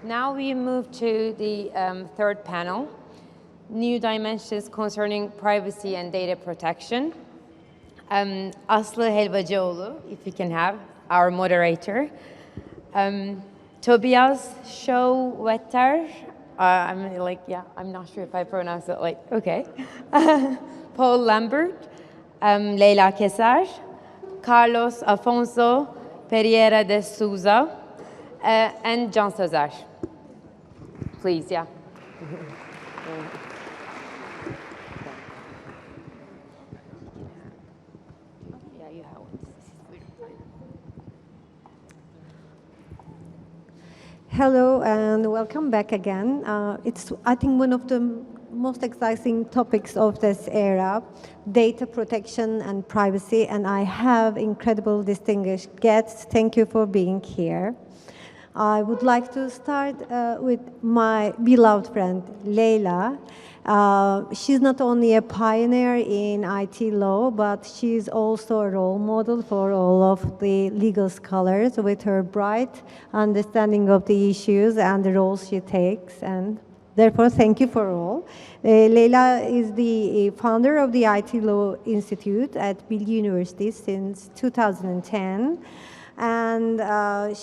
Now we move to the third panel, new dimensions concerning privacy and data protection. Aslı Helvacıoğlu, if we can have, our moderator. Tobias Schauwetter, I'm not sure if I pronounce it okay. Paul Lambert, Leyla Keser, Carlos Afonso Pereira de Souza, and Can Sözer. Please, yeah. Hello and welcome back again. It's, I think, one of the most exciting topics of this era, data protection and privacy, and I have incredible distinguished guests. Thank you for being here. I would like to start with my beloved friend, Leyla. She's not only a pioneer in IT law, but she's also a role model for all of the legal scholars with her bright understanding of the issues and the roles she takes. And therefore, thank you for all. Leyla is the founder of the IT Law Institute at Bilgi University since 2010. And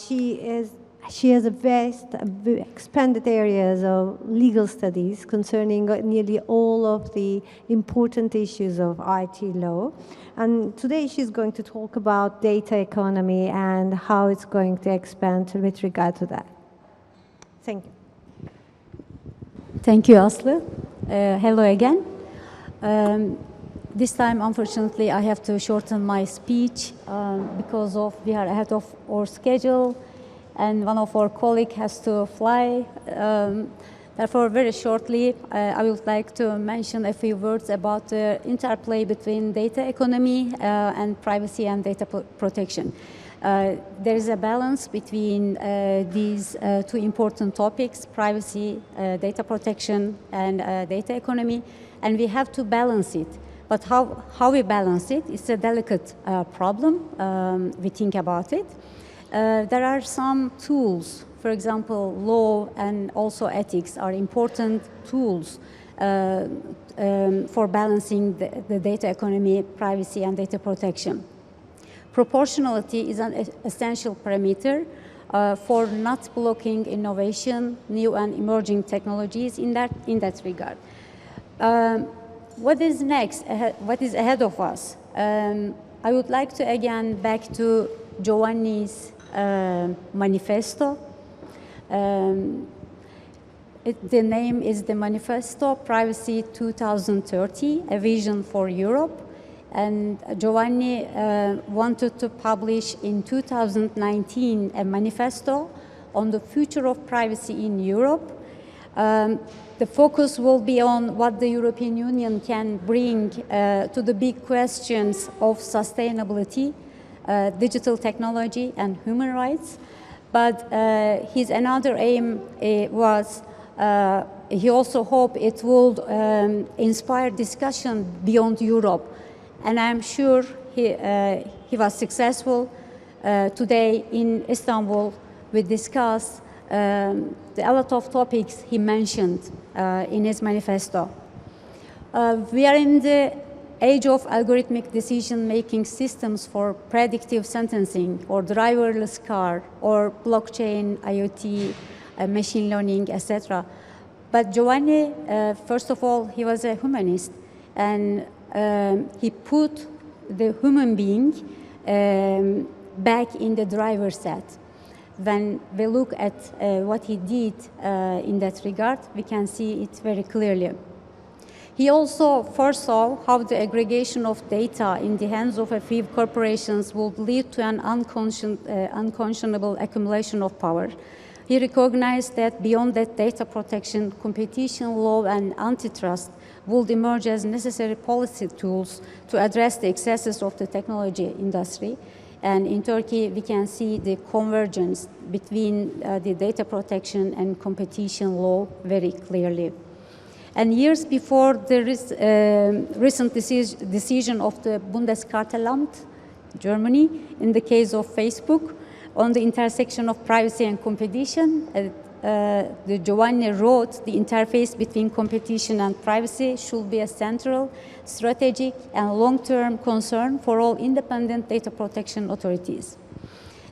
she has a vast, expanded areas of legal studies concerning nearly all of the important issues of IT law. And today she's going to talk about data economy and how it's going to expand with regard to that. Thank you. Thank you, Aslı. Hello again. This time, unfortunately, I have to shorten my speech because we are ahead of our schedule. And one of our colleagues has to fly. Therefore, very shortly, I would like to mention a few words about the interplay between data economy and privacy and data protection. There is a balance between these two important topics, privacy, data protection, and data economy, and we have to balance it. But how we balance it is a delicate problem. We think about it. There are some tools, for example, law and also ethics are important tools for balancing the data economy, privacy, and data protection. Proportionality is an essential parameter for not blocking innovation, new and emerging technologies in that regard. What is next? What is ahead of us? I would like to again back to Giovanni's Manifesto. The name is the Manifesto Privacy 2030, a vision for Europe. And Giovanni wanted to publish in 2019 a manifesto on the future of privacy in Europe. The focus will be on what the European Union can bring to the big questions of sustainability, digital technology, and human rights. But his another aim was, he also hoped it would inspire discussion beyond Europe. And I'm sure he was successful. Today in Istanbul, we discussed a lot of topics he mentioned in his manifesto. We are in the age of algorithmic decision-making systems for predictive sentencing, or driverless car, or blockchain, IoT, machine learning, etc. But Giovanni, first of all, he was a humanist, and he put the human being back in the driver's seat. When we look at what he did in that regard, we can see it very clearly. He also foresaw how the aggregation of data in the hands of a few corporations would lead to an unconscionable accumulation of power. He recognized that beyond that data protection, competition law and antitrust would emerge as necessary policy tools to address the excesses of the technology industry. And in Turkey, we can see the convergence between the data protection and competition law very clearly. And years before the recent decision of the Bundeskartellamt, Germany, in the case of Facebook, on the intersection of privacy and competition, the Giovanni wrote, the interface between competition and privacy should be a central, strategic, and long-term concern for all independent data protection authorities.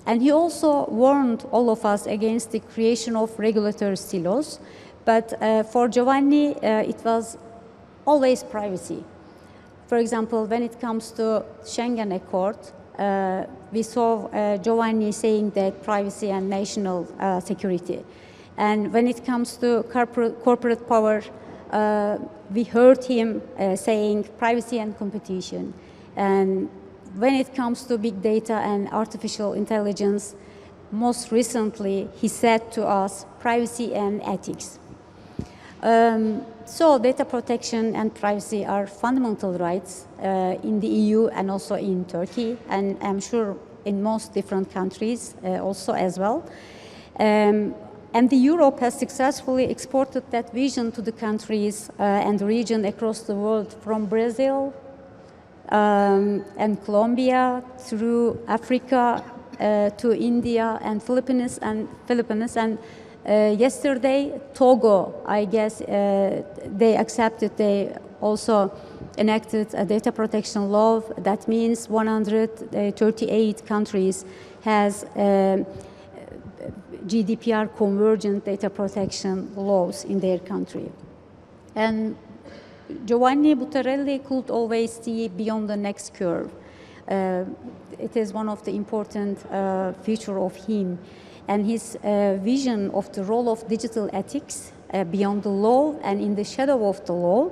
And he also warned all of us against the creation of regulatory silos. But for Giovanni, it was always privacy. For example, when it comes to Schengen Accord, we saw Giovanni saying that privacy and national security. And when it comes to corporate power, we heard him saying privacy and competition. And when it comes to big data and artificial intelligence, most recently, he said to us, privacy and ethics. So data protection and privacy are fundamental rights in the EU and also in Turkey, and I'm sure in most different countries also as well. And the Europe has successfully exported that vision to the countries and the region across the world, from Brazil and Colombia through Africa to India and Philippines. Yesterday, Togo, I guess, they accepted, they also enacted a data protection law. That means 138 countries has GDPR convergent data protection laws in their country. And Giovanni Buttarelli could always see beyond the next curve. It is one of the important features of him. And his vision of the role of digital ethics beyond the law and in the shadow of the law,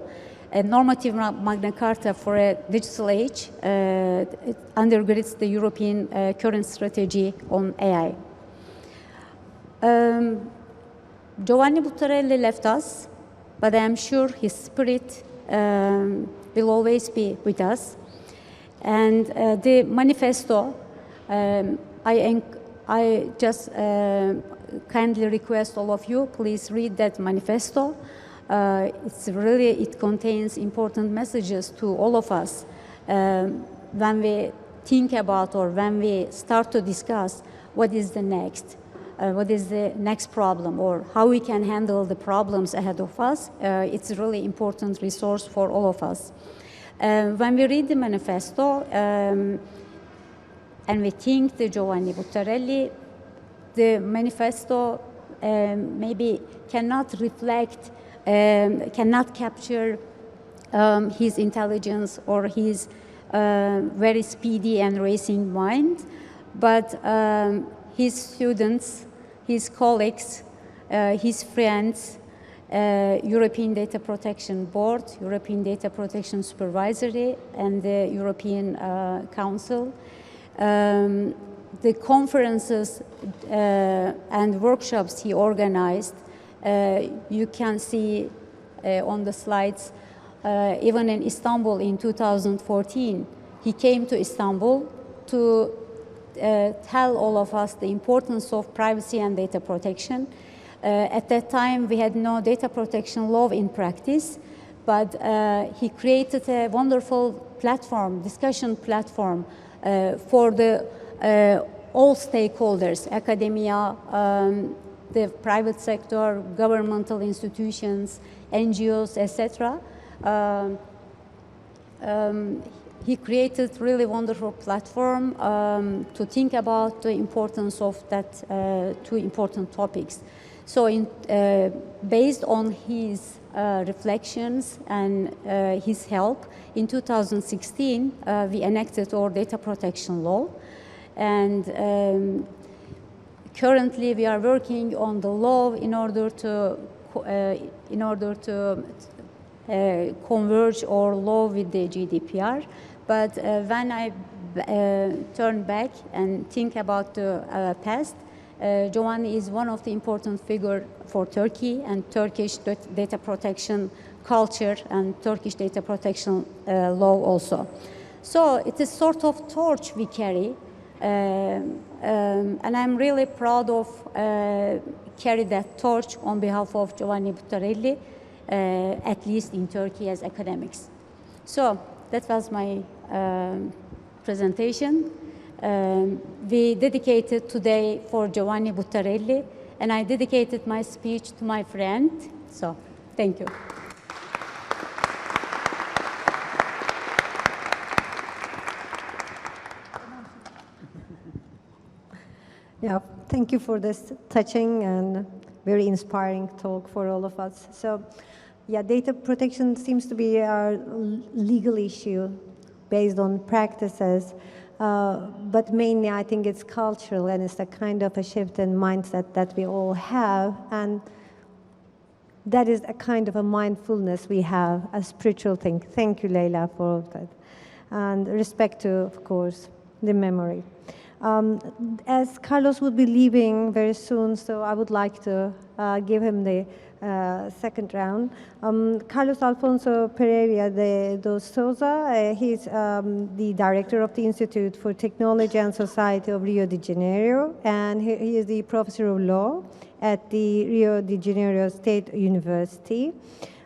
a normative Magna Carta for a digital age, it undergirds the European current strategy on AI. Giovanni Buttarelli left us, but I am sure his spirit will always be with us. And the manifesto, I just kindly request all of you, please read that manifesto. It contains important messages to all of us when we think about or when we start to discuss what is the next problem or how we can handle the problems ahead of us. It's a really important resource for all of us. When we read the manifesto, and we think the Giovanni Buttarelli, the manifesto maybe cannot reflect, cannot capture his intelligence or his very speedy and racing mind, but his students, his colleagues, his friends, European Data Protection Board, European Data Protection Supervisory, and the European Council, the conferences and workshops he organized, you can see on the slides, even in Istanbul in 2014, he came to Istanbul to tell all of us the importance of privacy and data protection. At that time, we had no data protection law in practice, but he created a wonderful platform, discussion platform, for the all stakeholders, academia, the private sector, governmental institutions, NGOs, etc. He created really wonderful platform to think about the importance of that two important topics. So based on his reflections and his help, in 2016, we enacted our data protection law. And currently, we are working on the law in order to converge our law with the GDPR. But when I turn back and think about the past, Giovanni is one of the important figures for Turkey and Turkish data protection culture and Turkish data protection law also. So it is sort of torch we carry, and I'm really proud of carry that torch on behalf of Giovanni Buttarelli, at least in Turkey as academics. So that was my presentation. We dedicated today for Giovanni Buttarelli and I dedicated my speech to my friend. So, thank you. Yeah, thank you for this touching and very inspiring talk for all of us. So, yeah, data protection seems to be a legal issue based on practices, but mainly I think it's cultural, and it's a kind of a shift in mindset that we all have, and that is a kind of a mindfulness we have, a spiritual thing. Thank you, Leila, for all of that. And respect to, of course, the memory. As Carlos will be leaving very soon, so I would like to give him the second round. Carlos Alfonso Pereira dos Souza, he's the director of the Institute for Technology and Society of Rio de Janeiro, and he is the professor of law at the Rio de Janeiro State University.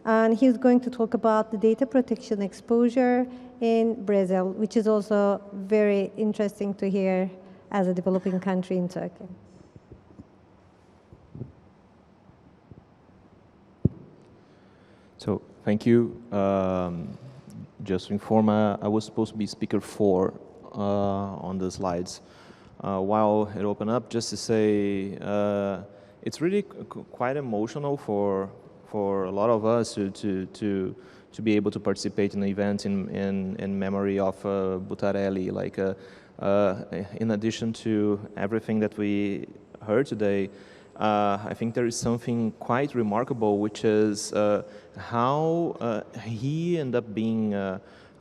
And he's going to talk about the data protection exposure in Brazil, which is also very interesting to hear as a developing country in Turkey. So, thank you. Just to inform, I was supposed to be speaker 4 on the slides. While it opened up, just to say, it's really quite emotional for a lot of us to be able to participate in an event in memory of Buttarelli. Like, in addition to everything that we heard today, I think there is something quite remarkable, which is how he ended up being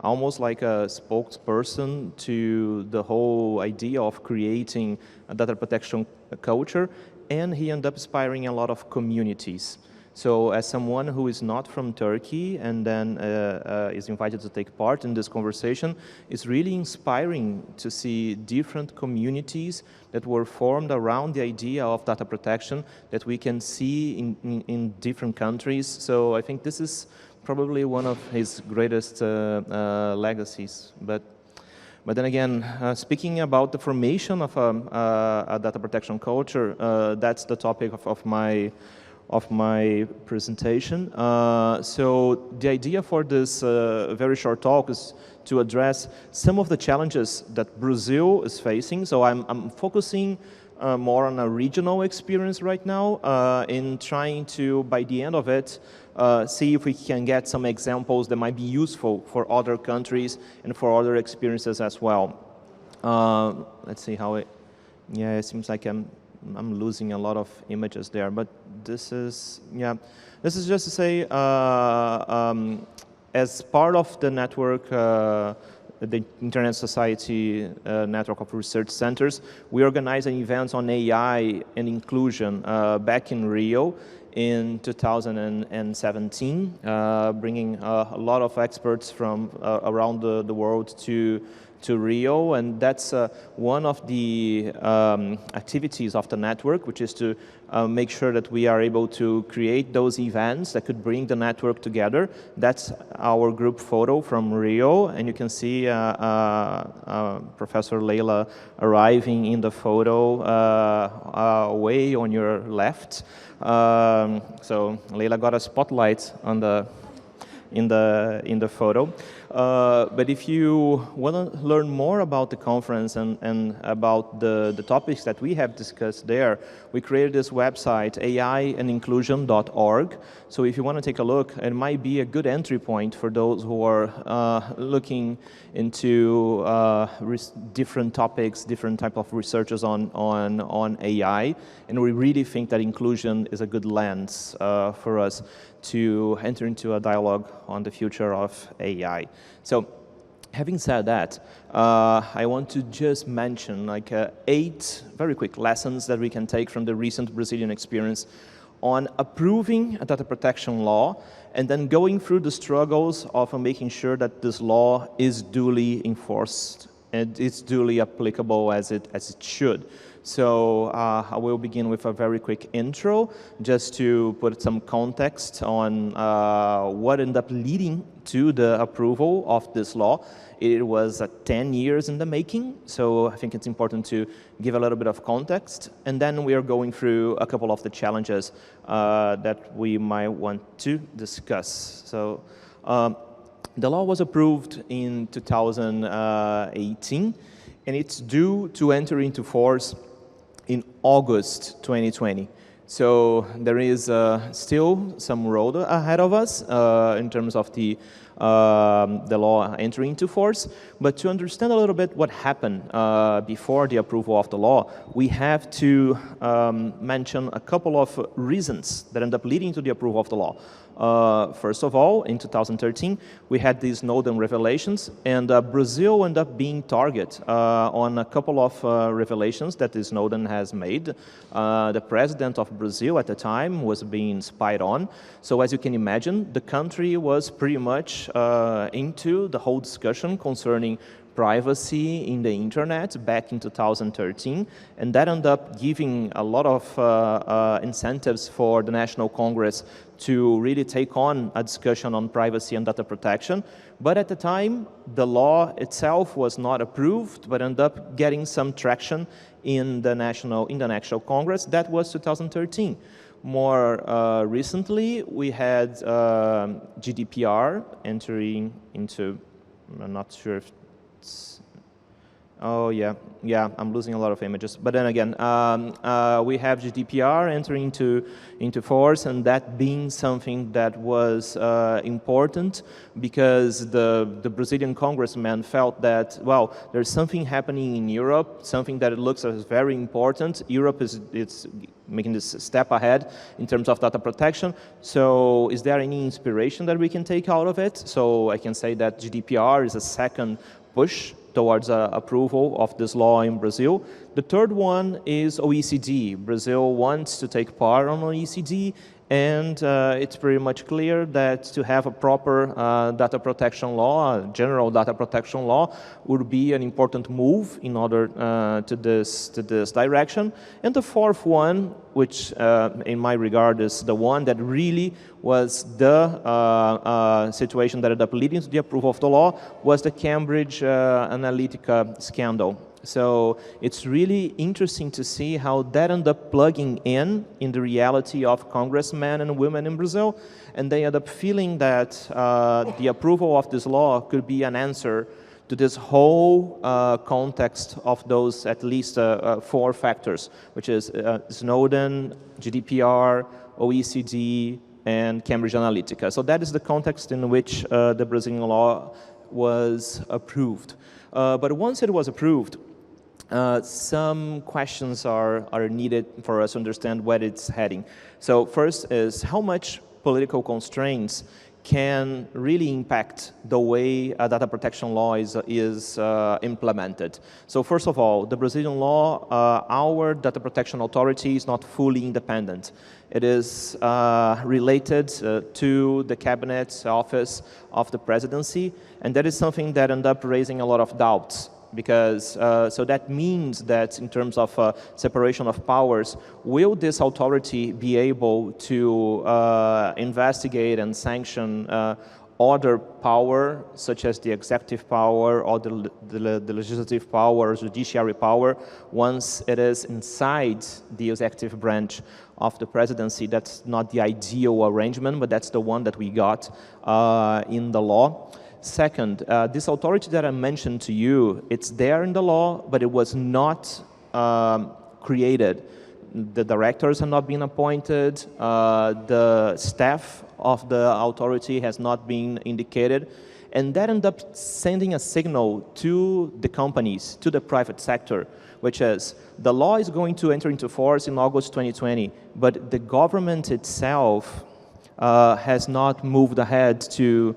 almost like a spokesperson to the whole idea of creating a data protection culture, and he ended up inspiring a lot of communities. So as someone who is not from Turkey and then is invited to take part in this conversation, it's really inspiring to see different communities that were formed around the idea of data protection that we can see in different countries. So I think this is probably one of his greatest legacies. But then again, speaking about the formation of a data protection culture, that's the topic of my presentation. So the idea for this very short talk is to address some of the challenges that Brazil is facing. So I'm focusing more on a regional experience right now in trying to, by the end of it, see if we can get some examples that might be useful for other countries and for other experiences as well. Let's see how it, yeah, it seems like I'm losing a lot of images there, but this is, yeah, this is just to say, as part of the network, the Internet Society network of research centers, we organized an event on AI and inclusion back in Rio in 2017, bringing a lot of experts from around the world to Rio, and that's one of the activities of the network, which is to make sure that we are able to create those events that could bring the network together. That's our group photo from Rio, and you can see Professor Leila arriving in the photo way on your left. So Leila got a spotlight on in the photo. But if you want to learn more about the conference and about the topics that we have discussed there, we created this website, aiandinclusion.org. So if you want to take a look, it might be a good entry point for those who are looking into different topics, different type of researches on AI. And we really think that inclusion is a good lens for us to enter into a dialogue on the future of AI. So, having said that, I want to just mention like 8 very quick lessons that we can take from the recent Brazilian experience on approving a data protection law and then going through the struggles of making sure that this law is duly enforced and it's duly applicable as it should. So I will begin with a very quick intro, just to put some context on what ended up leading to the approval of this law. It was 10 years in the making, so I think it's important to give a little bit of context. And then we are going through a couple of the challenges that we might want to discuss. So the law was approved in 2018, and it's due to enter into force in August 2020. So there is still some road ahead of us in terms of the law entering into force. But to understand a little bit what happened before the approval of the law, we have to mention a couple of reasons that end up leading to the approval of the law. First of all, in 2013, we had these Snowden revelations, and Brazil ended up being target on a couple of revelations that Snowden has made. The president of Brazil at the time was being spied on. So as you can imagine, the country was pretty much into the whole discussion concerning privacy in the internet back in 2013, and that ended up giving a lot of incentives for the National Congress to really take on a discussion on privacy and data protection. But at the time, the law itself was not approved, but ended up getting some traction in the National Congress. That was 2013. More recently, we had GDPR entering into, I'm not sure if oh yeah, I'm losing a lot of images. But then again, we have GDPR entering into force, and that being something that was important because the Brazilian congressman felt that, well, there's something happening in Europe, something that it looks as very important. Europe it's making this step ahead in terms of data protection. So is there any inspiration that we can take out of it? So I can say that GDPR is a second push towards approval of this law in Brazil. The third one is OECD. Brazil wants to take part on OECD, and it's pretty much clear that to have a proper data protection law, a general data protection law, would be an important move in order to this direction. And the fourth one, which in my regard is the one that really was the situation that ended up leading to the approval of the law, was the Cambridge Analytica scandal. So it's really interesting to see how that ended up plugging in the reality of congressmen and women in Brazil, and they ended up feeling that the approval of this law could be an answer to this whole context of those at least 4 factors, which is Snowden, GDPR, OECD, and Cambridge Analytica. So that is the context in which the Brazilian law was approved. But once it was approved, some questions are needed for us to understand where it's heading. So first is how much political constraints can really impact the way a data protection law is implemented. So first of all, the Brazilian law, our data protection authority is not fully independent. It is related to the Cabinet Office of the Presidency, and that is something that ended up raising a lot of doubts. Because, so that means that in terms of separation of powers, will this authority be able to investigate and sanction other power, such as the executive power or the legislative power or judiciary power, once it is inside the executive branch of the presidency? That's not the ideal arrangement, but that's the one that we got in the law. Second, this authority that I mentioned to you, it's there in the law, but it was not created. The directors have not been appointed, the staff of the authority has not been indicated, and that ended up sending a signal to the companies, to the private sector, which is the law is going to enter into force in August 2020, but the government itself has not moved ahead to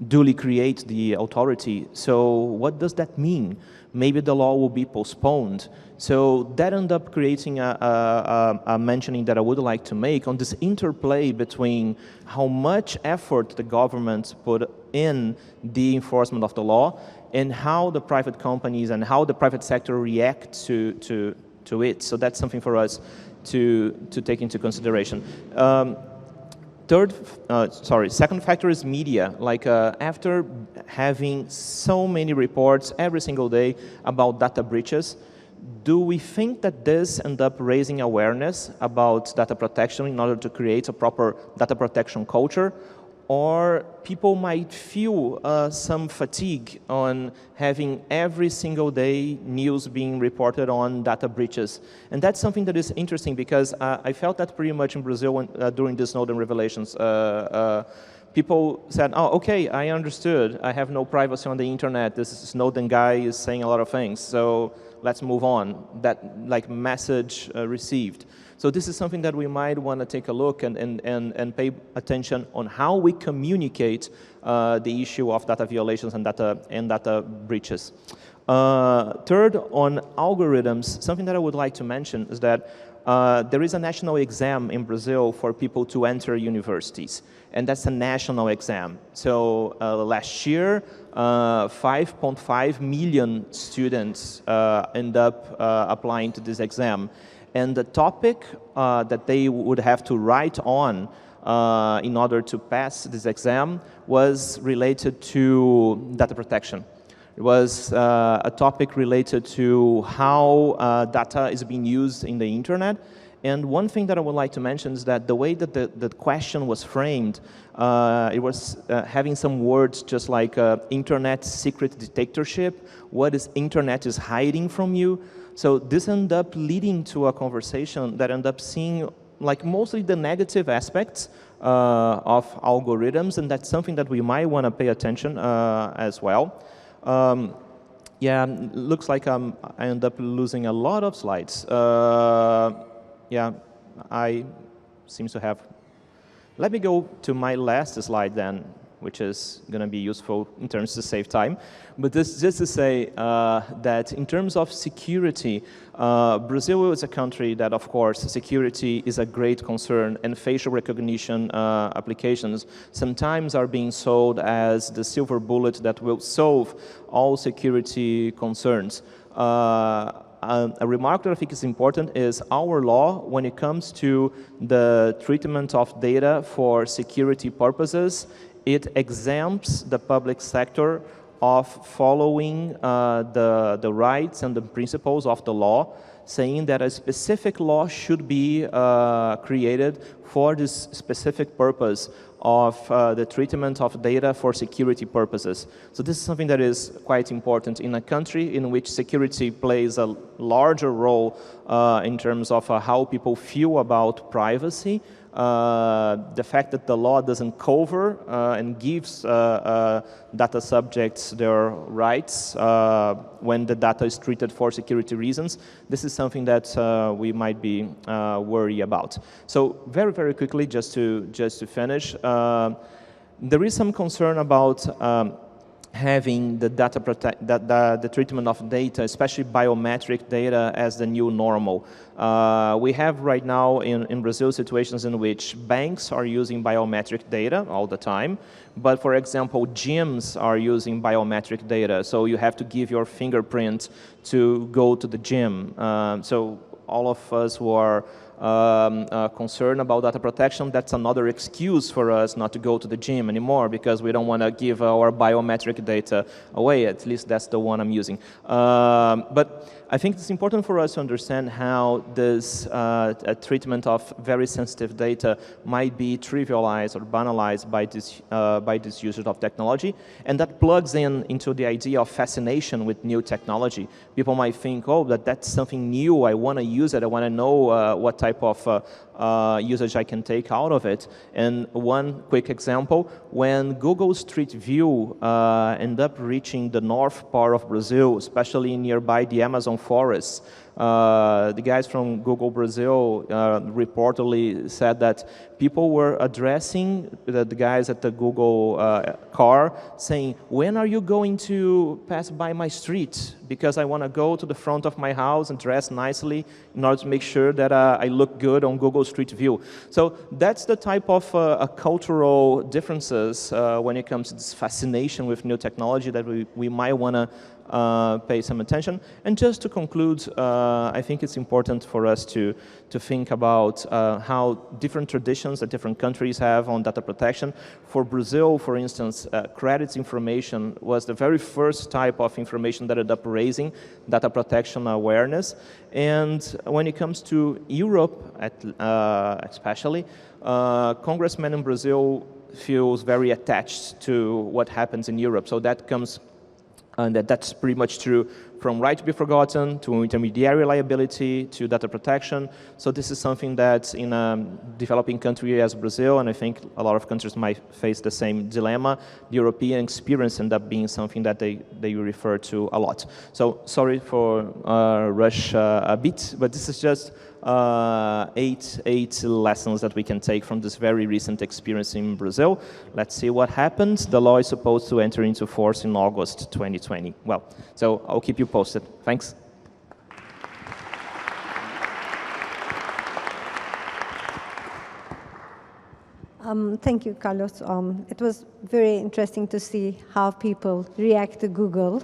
duly create the authority. So what does that mean? Maybe the law will be postponed. So that ended up creating a mentioning that I would like to make on this interplay between how much effort the government put in the enforcement of the law and how the private companies and how the private sector react to it. So that's something for us to take into consideration. Second factor is media. Like after having so many reports every single day about data breaches, do we think that this ends up raising awareness about data protection in order to create a proper data protection culture? Or people might feel some fatigue on having every single day news being reported on data breaches. And that's something that is interesting because I felt that pretty much in Brazil when, during the Snowden revelations. People said, oh, okay, I understood. I have no privacy on the internet. This Snowden guy is saying a lot of things, so let's move on. That like message received. So this is something that we might want to take a look and pay attention on how we communicate the issue of data violations and data breaches. Third, on algorithms, something that I would like to mention is that there is a national exam in Brazil for people to enter universities, and that's a national exam. So last year, 5.5 million students end up applying to this exam. And the topic that they would have to write on in order to pass this exam was related to data protection. It was a topic related to how data is being used in the internet. And one thing that I would like to mention is that the way that the question was framed, it was having some words just like internet secret dictatorship, what is internet is hiding from you. So this ended up leading to a conversation that ended up seeing like mostly the negative aspects of algorithms, and that's something that we might want to pay attention as well. Yeah, looks like I end up losing a lot of slides. Yeah, I seem to have. Let me go to my last slide then, which is going to be useful in terms to save time. But this just to say that in terms of security, Brazil is a country that, of course, security is a great concern, and facial recognition applications sometimes are being sold as the silver bullet that will solve all security concerns. A remark that I think is important is our law, when it comes to the treatment of data for security purposes, it exempts the public sector of following the rights and the principles of the law, saying that a specific law should be created for this specific purpose of the treatment of data for security purposes. So this is something that is quite important in a country in which security plays a larger role in terms of how people feel about privacy. The fact that the law doesn't cover and gives data subjects their rights when the data is treated for security reasons, this is something that we might be worried about. So very, very quickly, just to finish, there is some concern about having the data the treatment of data, especially biometric data, as the new normal. We have right now in Brazil situations in which banks are using biometric data all the time, but for example, gyms are using biometric data, so you have to give your fingerprint to go to the gym. So all of us who are concerned about data protection, that's another excuse for us not to go to the gym anymore because we don't want to give our biometric data away. At least that's the one I'm using. But I think it's important for us to understand how this treatment of very sensitive data might be trivialized or banalized by this usage of technology, and that plugs into the idea of fascination with new technology. People might think, oh, that's something new, I want to use it, I want to know what type of usage I can take out of it. And one quick example, when Google Street View ended up reaching the north part of Brazil, especially nearby the Amazon forests, The guys from Google Brazil reportedly said that people were addressing the guys at the Google car saying, when are you going to pass by my street? Because I want to go to the front of my house and dress nicely in order to make sure that I look good on Google Street View. So that's the type of cultural differences when it comes to this fascination with new technology that we might want to pay some attention. And just to conclude, I think it's important for us to think about how different traditions that different countries have on data protection. For Brazil, for instance, credits information was the very first type of information that ended up raising data protection awareness. And when it comes to Europe, especially, congressmen in Brazil feels very attached to what happens in Europe. So that comes, and that's pretty much true from right to be forgotten to intermediary liability to data protection. So this is something that in a developing country as Brazil, and I think a lot of countries might face the same dilemma, the European experience ended up being something that they refer to a lot. So sorry for rush a bit, but this is just eight lessons that we can take from this very recent experience in Brazil. Let's see what happens. The law is supposed to enter into force in August 2020. Well, so I'll keep you posted. Thanks. Thank you, Carlos. It was very interesting to see how people react to Google.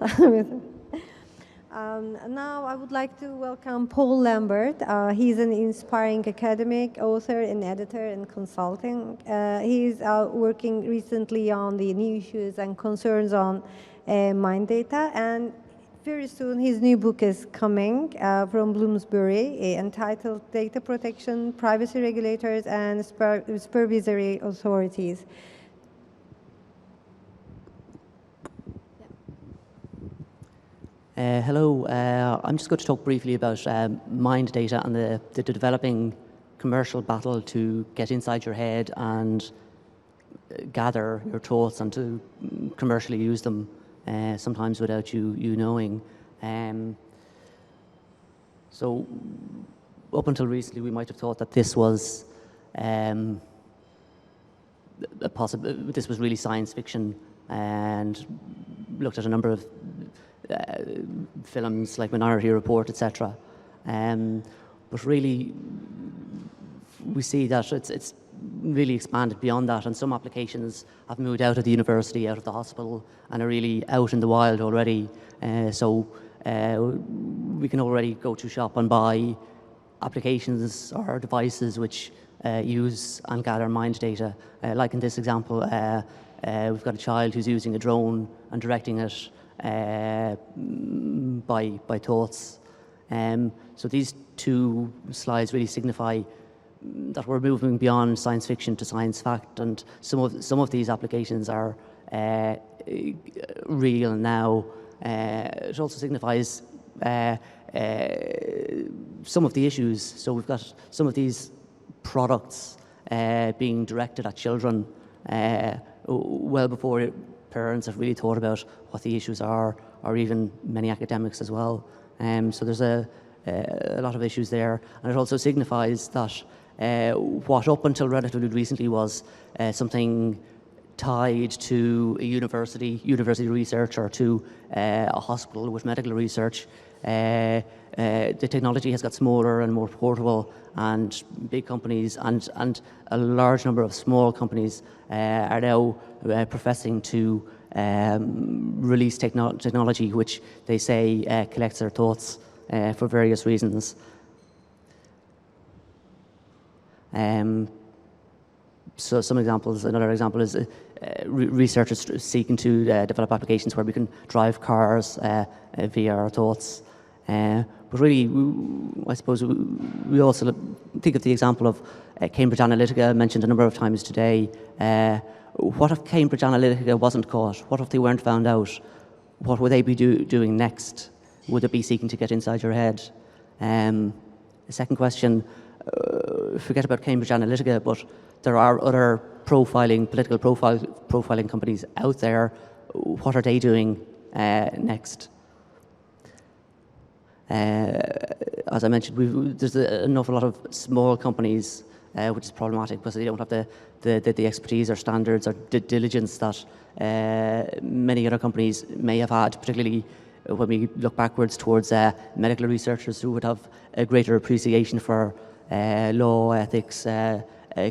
Now I would like to welcome Paul Lambert. He's an inspiring academic, author, and editor and consulting. He's working recently on the new issues and concerns on mind data, and very soon his new book is coming from Bloomsbury, entitled Data Protection, Privacy Regulators, and Supervisory Authorities. Hello, I'm just going to talk briefly about mind data and the developing commercial battle to get inside your head and gather your thoughts and to commercially use them, sometimes without you knowing. So up until recently, we might have thought that this was this was really science fiction, and looked at a number of films like Minority Report, etc. But really, we see that it's really expanded beyond that, and some applications have moved out of the university, out of the hospital, and are really out in the wild already. So we can already go to shop and buy applications or devices which use and gather mind data. Like in this example, we've got a child who's using a drone and directing it by thoughts. So these two slides really signify that we're moving beyond science fiction to science fact, and some of these applications are real now. It also signifies some of the issues. So we've got some of these products being directed at children well before parents have really thought about what the issues are, or even many academics as well. So there's a lot of issues there, and it also signifies that what up until relatively recently was something tied to a university research, or to a hospital with medical research, the technology has got smaller and more portable, and big companies and a large number of small companies are now professing to release technology which they say collects their thoughts for various reasons. So some examples, another example is researchers seeking to develop applications where we can drive cars via our thoughts. But really, I suppose we also think of the example of Cambridge Analytica, mentioned a number of times today. What if Cambridge Analytica wasn't caught? What if they weren't found out? What would they be doing next? Would it be seeking to get inside your head? The second question, forget about Cambridge Analytica, but there are other political profiling companies out there. What are they doing next? as I mentioned, there's an awful lot of small companies, which is problematic because they don't have the expertise or standards or diligence that many other companies may have had, particularly when we look backwards towards medical researchers who would have a greater appreciation for law, ethics,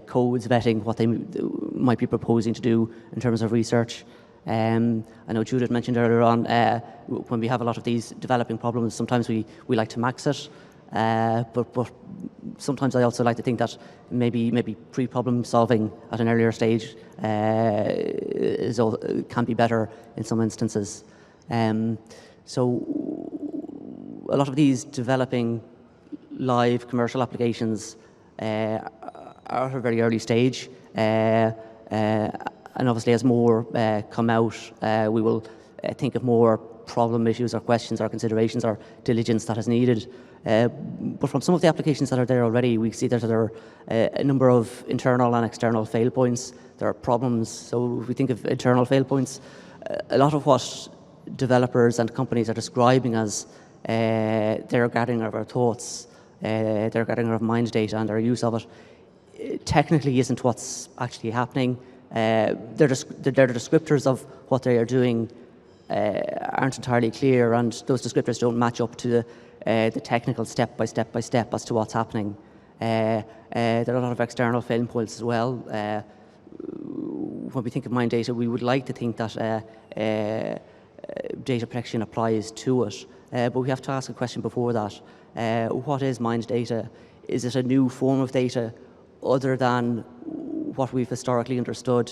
codes, vetting, what they might be proposing to do in terms of research. I know Judith mentioned earlier on, when we have a lot of these developing problems, sometimes we like to max it, but sometimes I also like to think that maybe pre-problem solving at an earlier stage can be better in some instances. So a lot of these developing live commercial applications are at a very early stage, and obviously as more come out, we will think of more problem issues or questions or considerations or diligence that is needed. But from some of the applications that are there already, we see that there are a number of internal and external fail points. There are problems. So if we think of internal fail points, a lot of what developers and companies are describing as their gathering of our thoughts, their gathering of mind data and their use of it, technically isn't what's actually happening. They're the descriptors of what they are doing aren't entirely clear, and those descriptors don't match up to the technical step by step as to what's happening. There are a lot of external fail points as well. When we think of mind data, we would like to think that data protection applies to it, but we have to ask a question before that. What is mind data? Is it a new form of data other than what we've historically understood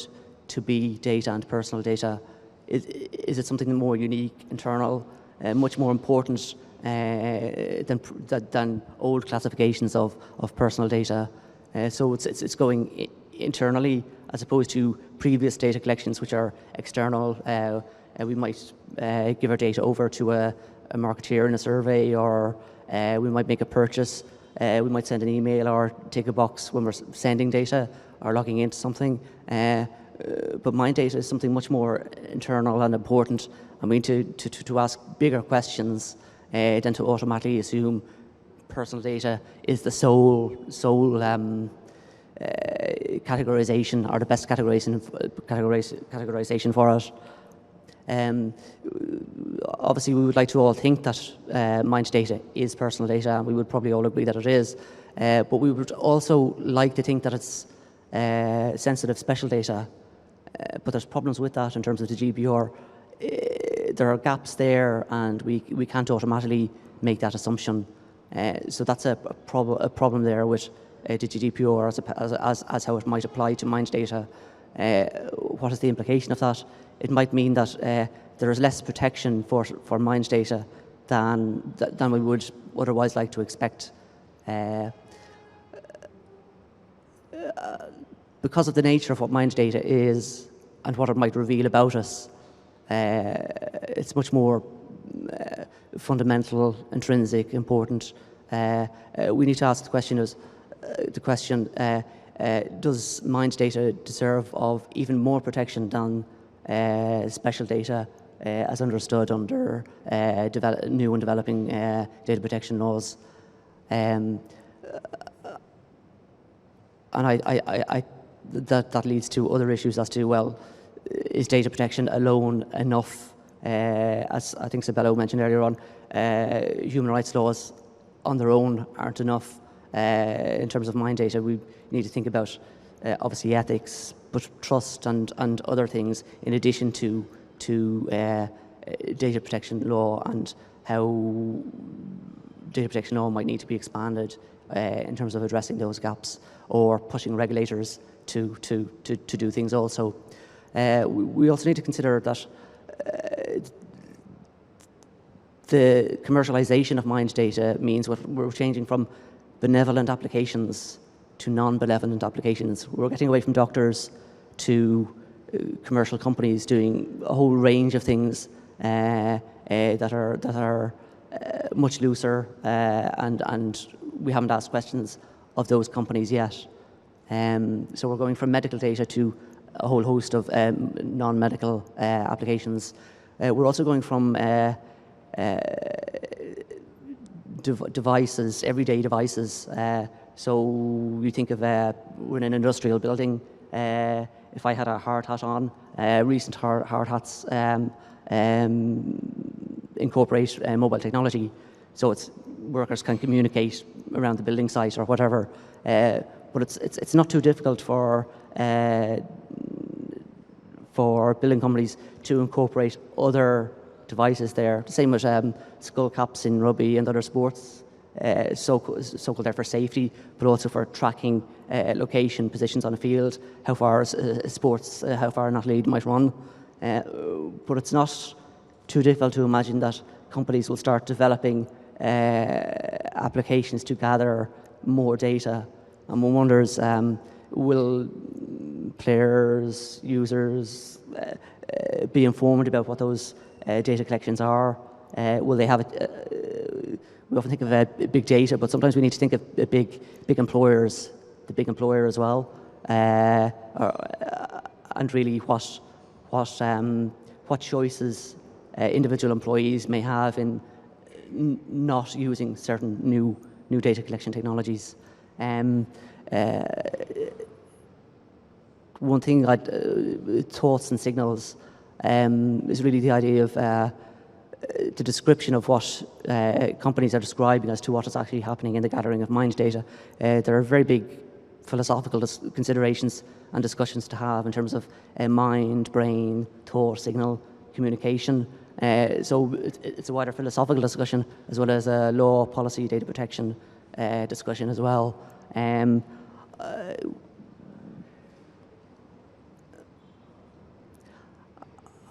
to be data and personal data? Is it something more unique, internal, much more important than old classifications of personal data? So it's going internally as opposed to previous data collections which are external. We might give our data over to a marketeer in a survey, or we might make a purchase. We might send an email or tick a box when we're sending data or logging into something. But mind data is something much more internal and important. I mean, to ask bigger questions than to automatically assume personal data is the sole categorization or the best categorization for it. Obviously, we would like to all think that mind data is personal data, and we would probably all agree that it is. But we would also like to think that it's sensitive, special data. But there's problems with that in terms of the GDPR. There are gaps there, and we can't automatically make that assumption. So that's a problem there with the GDPR as how it might apply to mind data. What is the implication of that? It might mean that there is less protection for mind data than we would otherwise like to expect. Because of the nature of what mind data is and what it might reveal about us, it's much more fundamental, intrinsic, important. We need to ask the question: does mind data deserve of even more protection than special data as understood under new and developing data protection laws? And that leads to other issues as to, well, is data protection alone enough? As I think Sabello mentioned earlier on, human rights laws on their own aren't enough. In terms of mind data, we need to think about obviously ethics, but trust and other things in addition to data protection law, and how data protection law might need to be expanded in terms of addressing those gaps or pushing regulators to do things also. We also need to consider that the commercialization of mind data means we're changing from benevolent applications to non-benevolent applications. We're getting away from doctors to commercial companies doing a whole range of things that are much looser, and we haven't asked questions of those companies yet. So we're going from medical data to a whole host of non-medical applications. We're also going from devices, everyday devices. So you think of, we're in an industrial building. If I had a hard hat on, recent hard hats incorporate mobile technology, so workers can communicate around the building site or whatever. But it's not too difficult for building companies to incorporate other devices there. The same with skull caps in rugby and other sports, so-called there for safety, but also for tracking location, positions on the field, how far how far an athlete might run. But it's not too difficult to imagine that companies will start developing applications to gather more data. And one wonders, will players, users be informed about what those data collections are? Will they have it? We often think of big data, but sometimes we need to think of big employers, the big employer as well, and really what choices individual employees may have in not using certain new data collection technologies. One thing, thoughts and signals, is really the idea of the description of what companies are describing as to what is actually happening in the gathering of mind data. There are very big philosophical considerations and discussions to have in terms of mind, brain, thought, signal, communication. So it's a wider philosophical discussion as well as a law, policy, data protection discussion as well. And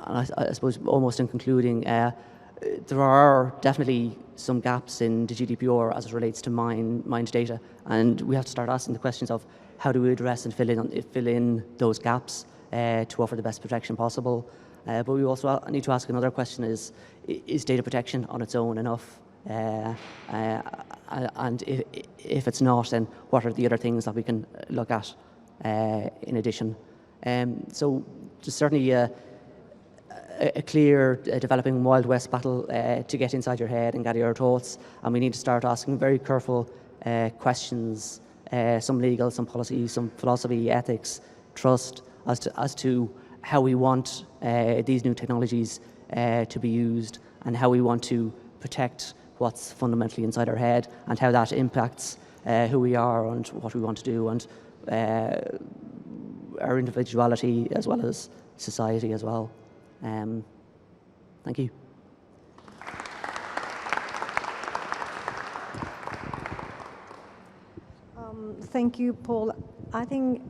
I suppose almost in concluding, there are definitely some gaps in the GDPR as it relates to mind data, and we have to start asking the questions of how do we address and fill in those gaps to offer the best protection possible. But we also need to ask another question: is data protection on its own enough? And if it's not, then what are the other things that we can look at in addition? So there's certainly a clear developing Wild West battle to get inside your head and gather your thoughts, and we need to start asking very careful questions, some legal, some policy, some philosophy, ethics, trust, as to how we want these new technologies to be used, and how we want to protect what's fundamentally inside our head, and how that impacts who we are and what we want to do, and our individuality as well as society as well. Thank you. Thank you, Paul. I think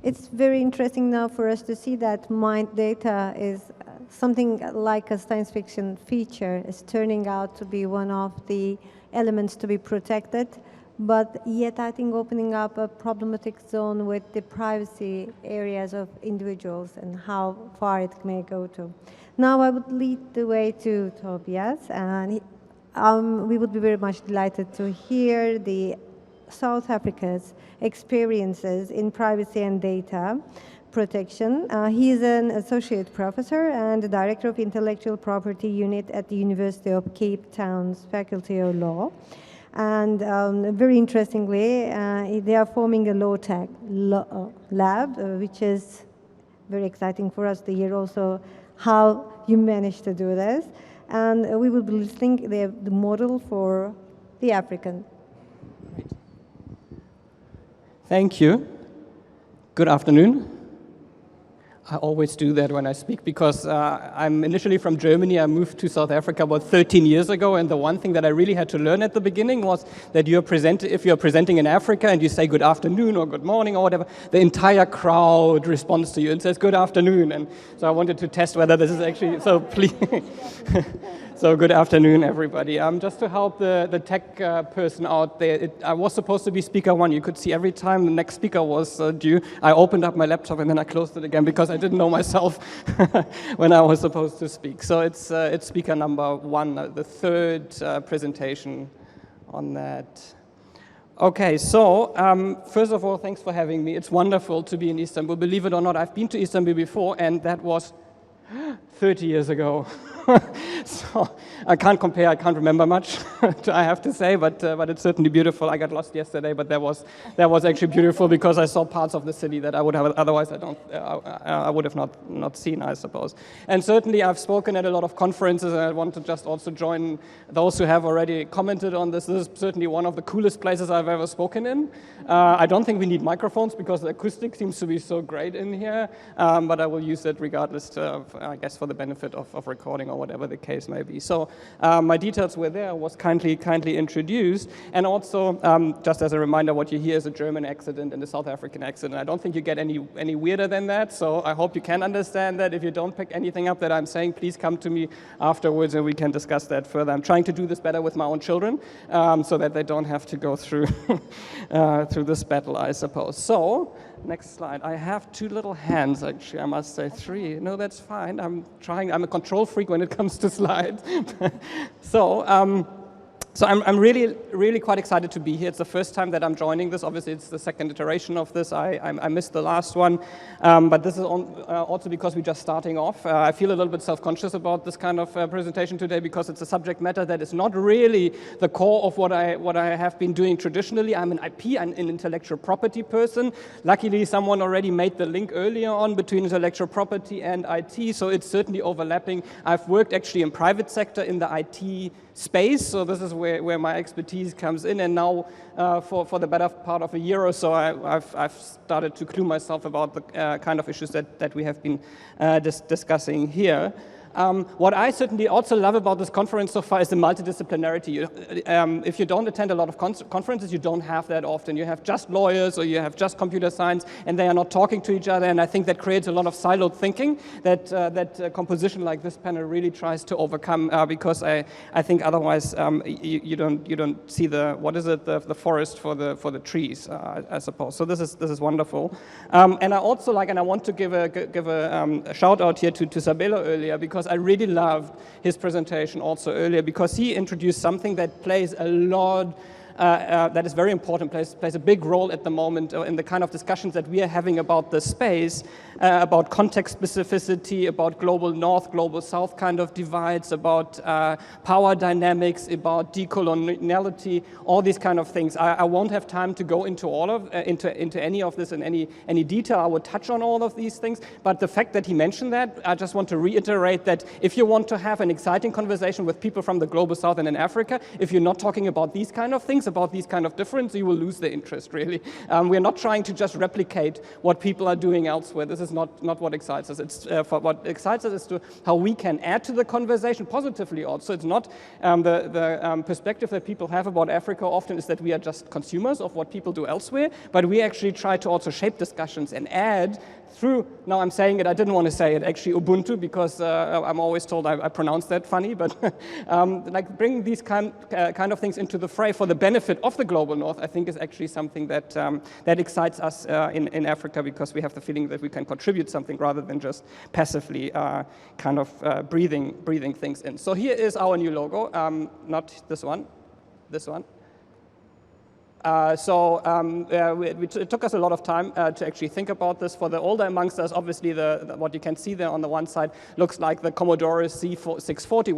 it's very interesting now for us to see that mind data is something like a science fiction feature. Is turning out to be one of the elements to be protected, but yet I think opening up a problematic zone with the privacy areas of individuals and how far it may go to. Now I would lead the way to Tobias, and we would be very much delighted to hear the South Africa's experiences in privacy and data protection. He is an associate professor and the director of Intellectual Property Unit at the University of Cape Town's Faculty of Law. And very interestingly, they are forming a low-tech lab, which is very exciting for us to hear also how you managed to do this. And we will be listening the model for the African. Thank you. Good afternoon. I always do that when I speak because I'm initially from Germany. I moved to South Africa about 13 years ago, and the one thing that I really had to learn at the beginning was that if you're presenting in Africa and you say good afternoon or good morning or whatever, the entire crowd responds to you and says good afternoon. And so I wanted to test whether this is actually, so please. So good afternoon, everybody. Just to help the tech person out there, I was supposed to be speaker one. You could see every time the next speaker was due, I opened up my laptop and then I closed it again because I didn't know myself when I was supposed to speak. So it's speaker number one, the third presentation on that. Okay, so first of all, thanks for having me. It's wonderful to be in Istanbul. Believe it or not, I've been to Istanbul before, and that was 30 years ago. So I can't compare, I can't remember much, I have to say, but it's certainly beautiful. I got lost yesterday, but that was actually beautiful because I saw parts of the city that I would have otherwise I would have not seen, I suppose. And certainly I've spoken at a lot of conferences, and I want to just also join those who have already commented on this. This is certainly one of the coolest places I've ever spoken in. I don't think we need microphones because the acoustic seems to be so great in here, but I will use it regardless I guess for the benefit of recording or whatever the case may be. So my details were there, was kindly introduced, and also just as a reminder, what you hear is a German accent and a South African accent. I don't think you get any weirder than that, so I hope you can understand that. If you don't pick anything up that I'm saying, please come to me afterwards and we can discuss that further. I'm trying to do this better with my own children so that they don't have to go through through this battle, I suppose. So, next slide. I have two little hands, actually, I must say 3. No, that's fine. I'm a control freak when it comes to slides. So I'm really quite excited to be here. It's the first time that I'm joining this. Obviously, it's the second iteration of this. I missed the last one, but this is also because we're just starting off. I feel a little bit self-conscious about this kind of presentation today because it's a subject matter that is not really the core of what I have been doing traditionally. I'm an IP, I'm an intellectual property person. Luckily, someone already made the link earlier on between intellectual property and IT, so it's certainly overlapping. I've worked actually in private sector in the IT space, so this is where my expertise comes in, and now for the better part of a year or so I've started to clue myself about the kind of issues that we have been discussing here. What I certainly also love about this conference so far is the multidisciplinarity. If you don't attend a lot of conferences, you don't have that often. You have just lawyers or you have just computer science, and they are not talking to each other, and I think that creates a lot of siloed thinking that composition like this panel really tries to overcome, because I think otherwise you don't see the forest for the trees, I suppose. So this is wonderful, and I also like, and I want to give a shout out here to Sabelo earlier, because I really loved his presentation also earlier, because he introduced something that plays a lot, that is very important, plays a big role at the moment in the kind of discussions that we are having about the space, about context specificity, about global north, global south kind of divides, about power dynamics, about decoloniality, all these kind of things. I won't have time to go into into any of this in any detail. I would touch on all of these things, but the fact that he mentioned that, I just want to reiterate that if you want to have an exciting conversation with people from the global south and in Africa, if you're not talking about these kind of things, about these kind of differences, you will lose the interest, really. We're not trying to just replicate what people are doing elsewhere. This is not what excites us. It's what excites us is to how we can add to the conversation positively also. It's not the perspective that people have about Africa often is that we are just consumers of what people do elsewhere, but we actually try to also shape discussions and add through, now I'm saying it, I didn't want to say it, actually Ubuntu, because I'm always told I pronounce that funny, but like bringing these kind of things into the fray for the benefit of the global north, I think is actually something that excites us in Africa, because we have the feeling that we can contribute something rather than just passively kind of breathing things in. So here is our new logo, not this one, this one. It took us a lot of time to actually think about this. For the older amongst us, obviously what you can see there on the one side looks like the Commodore C640,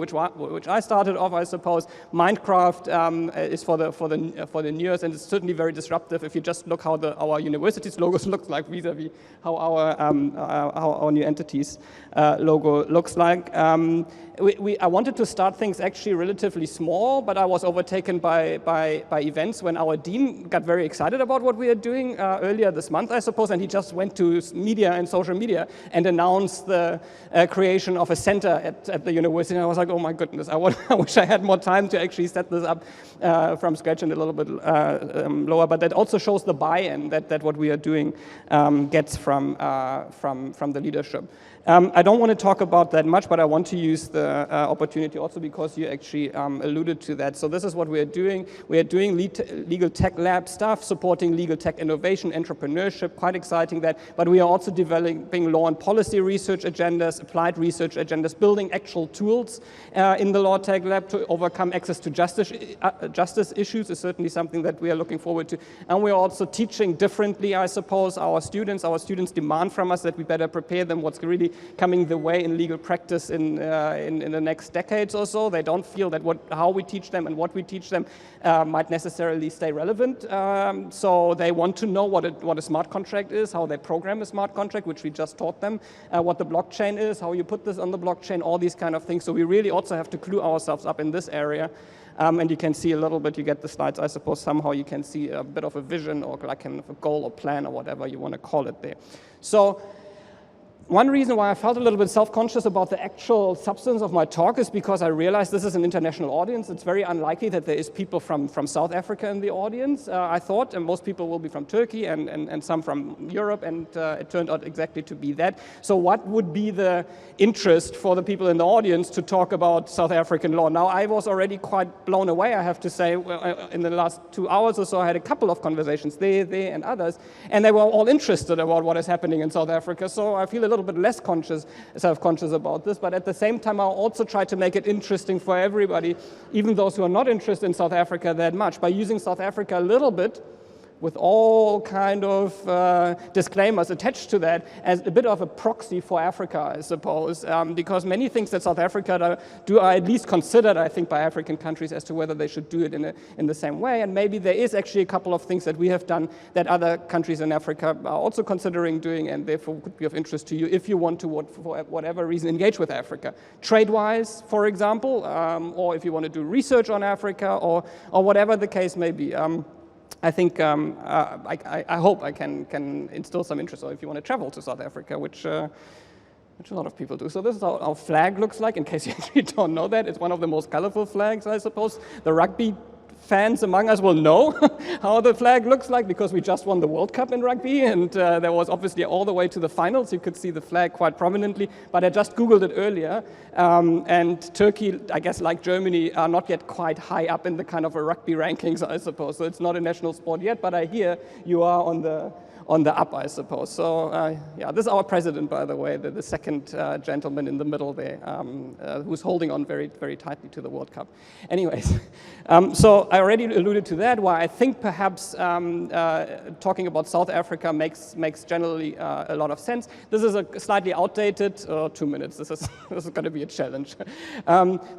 which I started off, I suppose. Minecraft is for the newest, and it's certainly very disruptive. If you just look how our university's logos look like vis-a-vis how our new entities logo looks like. I wanted to start things actually relatively small, but I was overtaken by events when our dean got very excited about what we are doing earlier this month, I suppose, and he just went to media and social media and announced the creation of a center at the university. And I was like, oh my goodness, I wish I had more time to actually set this up from scratch and a little bit lower. But that also shows the buy-in that what we are doing gets from the leadership. I don't want to talk about that much, but I want to use the opportunity also because you actually alluded to that. So this is what we are doing. We are doing legal tech lab stuff, supporting legal tech innovation, entrepreneurship, quite exciting that. But we are also developing law and policy research agendas, applied research agendas, building actual tools in the law tech lab to overcome access to justice issues is certainly something that we are looking forward to. And we are also teaching differently, I suppose, our students. Our students demand from us that we better prepare them what's really coming the way in legal practice in the next decades or so. They don't feel that how we teach them and what we teach them might necessarily stay relevant. So they want to know what a smart contract is, how they program a smart contract, which we just taught them, what the blockchain is, how you put this on the blockchain, all these kind of things. So we really also have to clue ourselves up in this area. And you can see a little bit, you get the slides, I suppose somehow you can see a bit of a vision or like kind of a goal or plan or whatever you want to call it there. So one reason why I felt a little bit self-conscious about the actual substance of my talk is because I realized this is an international audience. It's very unlikely that there is people from South Africa in the audience. I thought, and most people will be from Turkey and some from Europe, and it turned out exactly to be that. So what would be the interest for the people in the audience to talk about South African law? Now, I was already quite blown away, I have to say. In the last 2 hours or so, I had a couple of conversations, they and others, and they were all interested about what is happening in South Africa. So I feel a little bit less self-conscious about this, but at the same time, I'll also try to make it interesting for everybody, even those who are not interested in South Africa that much, by using South Africa a little bit with all kind of disclaimers attached to that as a bit of a proxy for Africa, I suppose, because many things that South Africa do are at least considered, I think, by African countries as to whether they should do it in the same way. And maybe there is actually a couple of things that we have done that other countries in Africa are also considering doing, and therefore could be of interest to you if you want to, for whatever reason, engage with Africa. Trade-wise, for example, or if you want to do research on Africa, or whatever the case may be. I think, I hope I can instill some interest, or if you want to travel to South Africa, which a lot of people do. So this is how our flag looks like, in case you actually don't know that. It's one of the most colorful flags, I suppose. The rugby fans among us will know how the flag looks like, because we just won the World Cup in rugby, and there was obviously all the way to the finals. You could see the flag quite prominently, but I just Googled it earlier, and Turkey, I guess like Germany, are not yet quite high up in the kind of a rugby rankings, I suppose. So it's not a national sport yet, but I hear you are on the up, I suppose. So yeah, this is our president, by the way, the second gentleman in the middle there, who's holding on very, very tightly to the World Cup. Anyways, so I already alluded to that, why I think perhaps talking about South Africa makes generally a lot of sense. This is a slightly outdated, 2 minutes, this is going to be a challenge.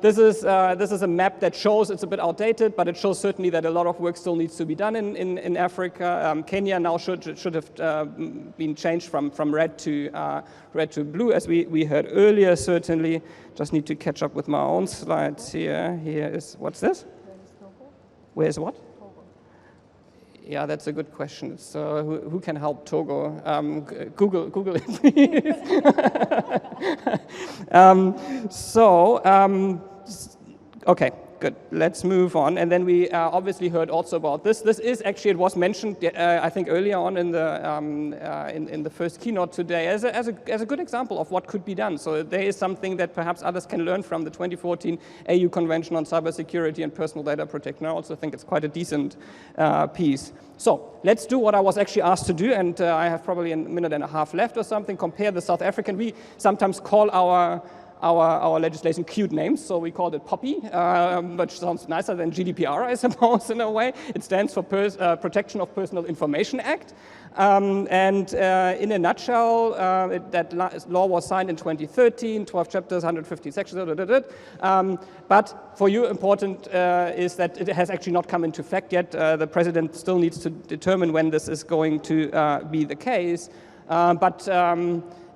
This is a map that shows, it's a bit outdated, but it shows certainly that a lot of work still needs to be done in Africa. Kenya now should have been changed from red to blue, as we heard earlier, certainly. Just need to catch up with my own slides here. Here is, what's this? Where's what? Togo. Yeah, that's a good question. It's, who can help Togo? Google it, please. Okay. Good. Let's move on. And then we obviously heard also about this. This is actually, it was mentioned, I think, earlier on in the first keynote today as a good example of what could be done. So there is something that perhaps others can learn from the 2014 AU Convention on Cybersecurity and Personal Data Protection. I also think it's quite a decent piece. So let's do what I was actually asked to do, and I have probably a minute and a half left or something. Compare the South African. We sometimes call our legislation cute names, so we called it POPI, which sounds nicer than GDPR, I suppose, in a way. It stands for Protection of Personal Information Act. And in a nutshell, that law was signed in 2013, 12 chapters, 150 sections, but for you, important is that it has actually not come into effect yet. The president still needs to determine when this is going to be the case.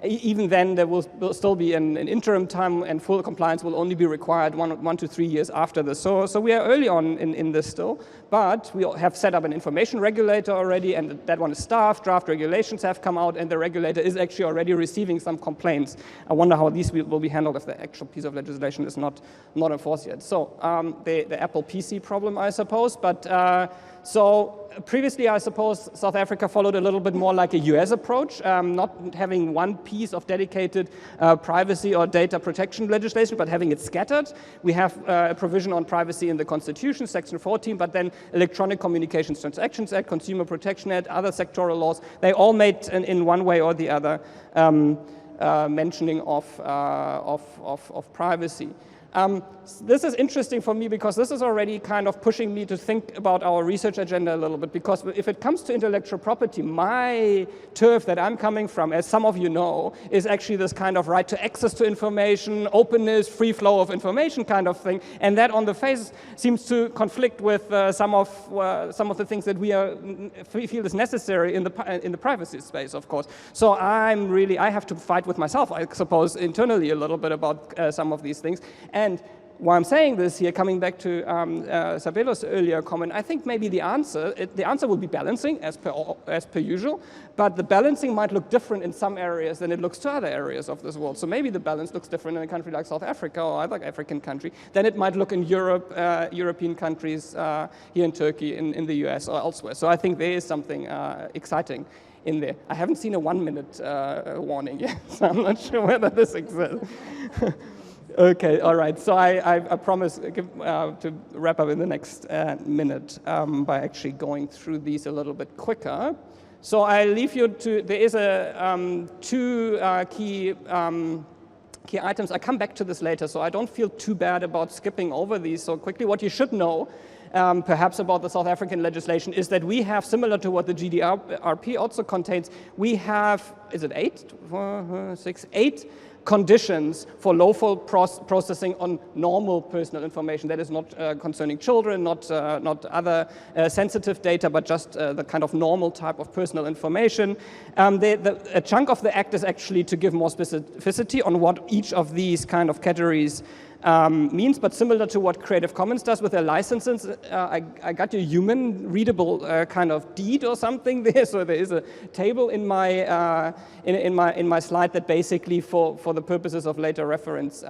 Even then, there will still be an interim time, and full compliance will only be required 1 to 3 years after this. So we are early on in this still, but we have set up an information regulator already, and that one is staffed. Draft regulations have come out, and the regulator is actually already receiving some complaints. I wonder how these will be handled if the actual piece of legislation is not enforced yet. So the Apple PC problem, I suppose, but so previously, I suppose, South Africa followed a little bit more like a US approach, not having one piece of dedicated privacy or data protection legislation, but having it scattered. We have a provision on privacy in the Constitution, Section 14, but then Electronic Communications Transactions Act, Consumer Protection Act, other sectoral laws, they all made in one way or the other mentioning of privacy. This is interesting for me because this is already kind of pushing me to think about our research agenda a little bit, because if it comes to intellectual property, my turf that I'm coming from, as some of you know, is actually this kind of right to access to information, openness, free flow of information kind of thing, and that on the face seems to conflict with some of the things that we feel is necessary in the privacy space, of course. So I have to fight with myself, I suppose, internally a little bit about some of these things. And why I'm saying this here, coming back to Sabelo's earlier comment, I think maybe the answer will be balancing as per usual, but the balancing might look different in some areas than it looks to other areas of this world. So maybe the balance looks different in a country like South Africa or other African country than it might look in Europe, European countries, here in Turkey, in the US or elsewhere. So I think there is something exciting in there. I haven't seen a 1-minute warning yet, so I'm not sure whether this exists. Okay, all right. So I promise to wrap up in the next minute by actually going through these a little bit quicker. So I leave you to, there is two key items. I come back to this later, so I don't feel too bad about skipping over these so quickly. What you should know, perhaps about the South African legislation, is that we have, similar to what the GDPR also contains, we have, is it 8 conditions for lawful processing on normal personal information. That is not concerning children, not other sensitive data, but just the kind of normal type of personal information. A chunk of the act is actually to give more specificity on what each of these kind of categories means, but similar to what Creative Commons does with their licenses, I got a human readable kind of deed or something there. So there is a table in my in my slide that basically, for the purposes of later reference,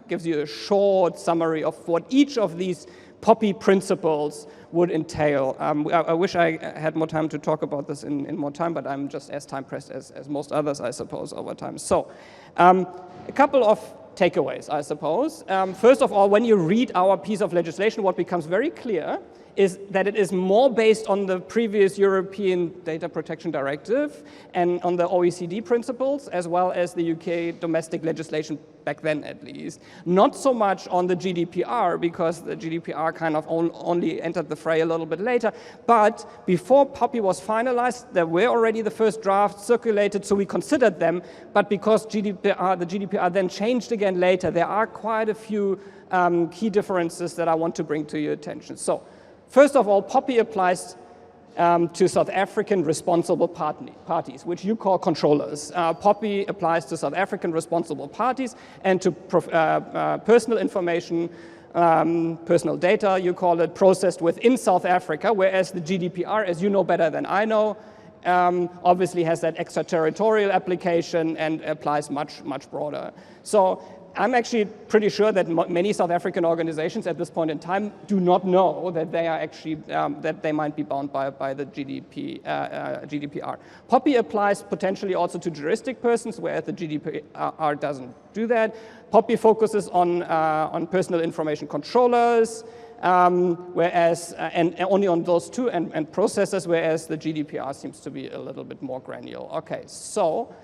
gives you a short summary of what each of these POPI principles would entail. I wish I had more time to talk about this in more time, but I'm just as time pressed as most others, I suppose, over time. So a couple of takeaways, I suppose. First of all, when you read our piece of legislation, what becomes very clear is that it is more based on the previous European Data Protection Directive and on the OECD principles, as well as the UK domestic legislation back then, at least. Not so much on the GDPR, because the GDPR kind of only entered the fray a little bit later. But before POPI was finalized, there were already the first drafts circulated, so we considered them. But because the GDPR then changed again later, there are quite a few key differences that I want to bring to your attention. So, first of all, POPI applies to South African responsible parties, which you call controllers. POPI applies to South African responsible parties and to personal information, personal data, you call it, processed within South Africa, whereas the GDPR, as you know better than I know, obviously has that extraterritorial application and applies much, much broader. So I'm actually pretty sure that many South African organizations at this point in time do not know that they are actually, that they might be bound by the GDPR. POPI applies potentially also to juristic persons, whereas the GDPR doesn't do that. POPI focuses on personal information controllers, whereas, and only on those two, and processors, whereas the GDPR seems to be a little bit more granular. Okay, so,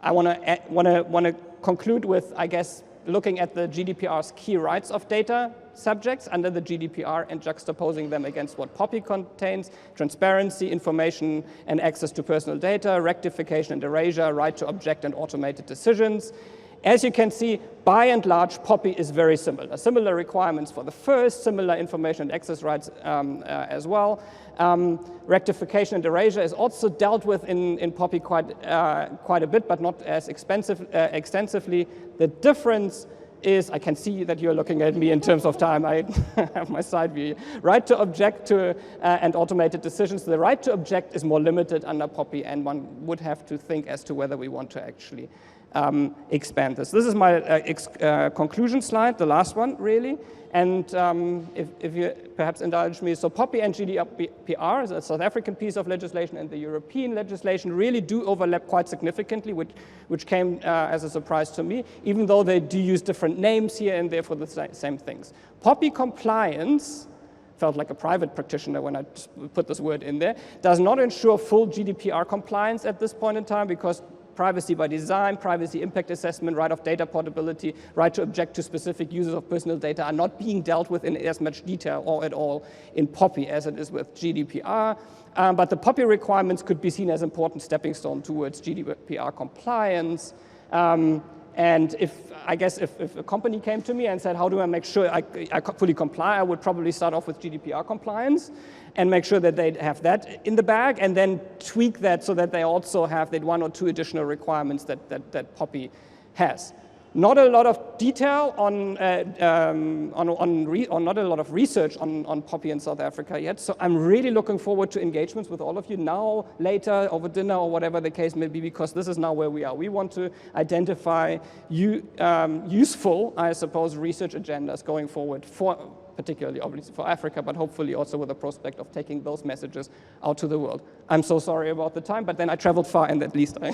I want to conclude with, I guess, looking at the GDPR's key rights of data subjects under the GDPR and juxtaposing them against what POPI contains: transparency, information and access to personal data, rectification and erasure, right to object and automated decisions. As you can see, by and large, POPI is very similar. Similar requirements for the first, similar information and access rights as well. Rectification and erasure is also dealt with in POPI quite a bit, but not as extensively. The difference is, I can see that you're looking at me in terms of time. I have my side view. Right to object to and automated decisions. The right to object is more limited under POPI, and one would have to think as to whether we want to actually expand this. This is my conclusion slide, the last one, really. And if you perhaps indulge me, so POPI and GDPR, the South African piece of legislation and the European legislation really do overlap quite significantly, which came as a surprise to me, even though they do use different names here and there for the same things. POPI compliance, felt like a private practitioner when I put this word in there, does not ensure full GDPR compliance at this point in time because privacy by design, privacy impact assessment, right of data portability, right to object to specific uses of personal data are not being dealt with in as much detail or at all in POPI as it is with GDPR. But the POPI requirements could be seen as important stepping stone towards GDPR compliance. And if a company came to me and said, how do I make sure I fully comply, I would probably start off with GDPR compliance and make sure that they have that in the bag and then tweak that so that they also have that 1 or 2 additional requirements that POPI has. Not a lot of detail or not a lot of research on POPI in South Africa yet. So I'm really looking forward to engagements with all of you now, later, over dinner, or whatever the case may be, because this is now where we are. We want to identify useful, I suppose, research agendas going forward particularly obviously for Africa, but hopefully also with the prospect of taking those messages out to the world. I'm so sorry about the time, but then I traveled far and at least I...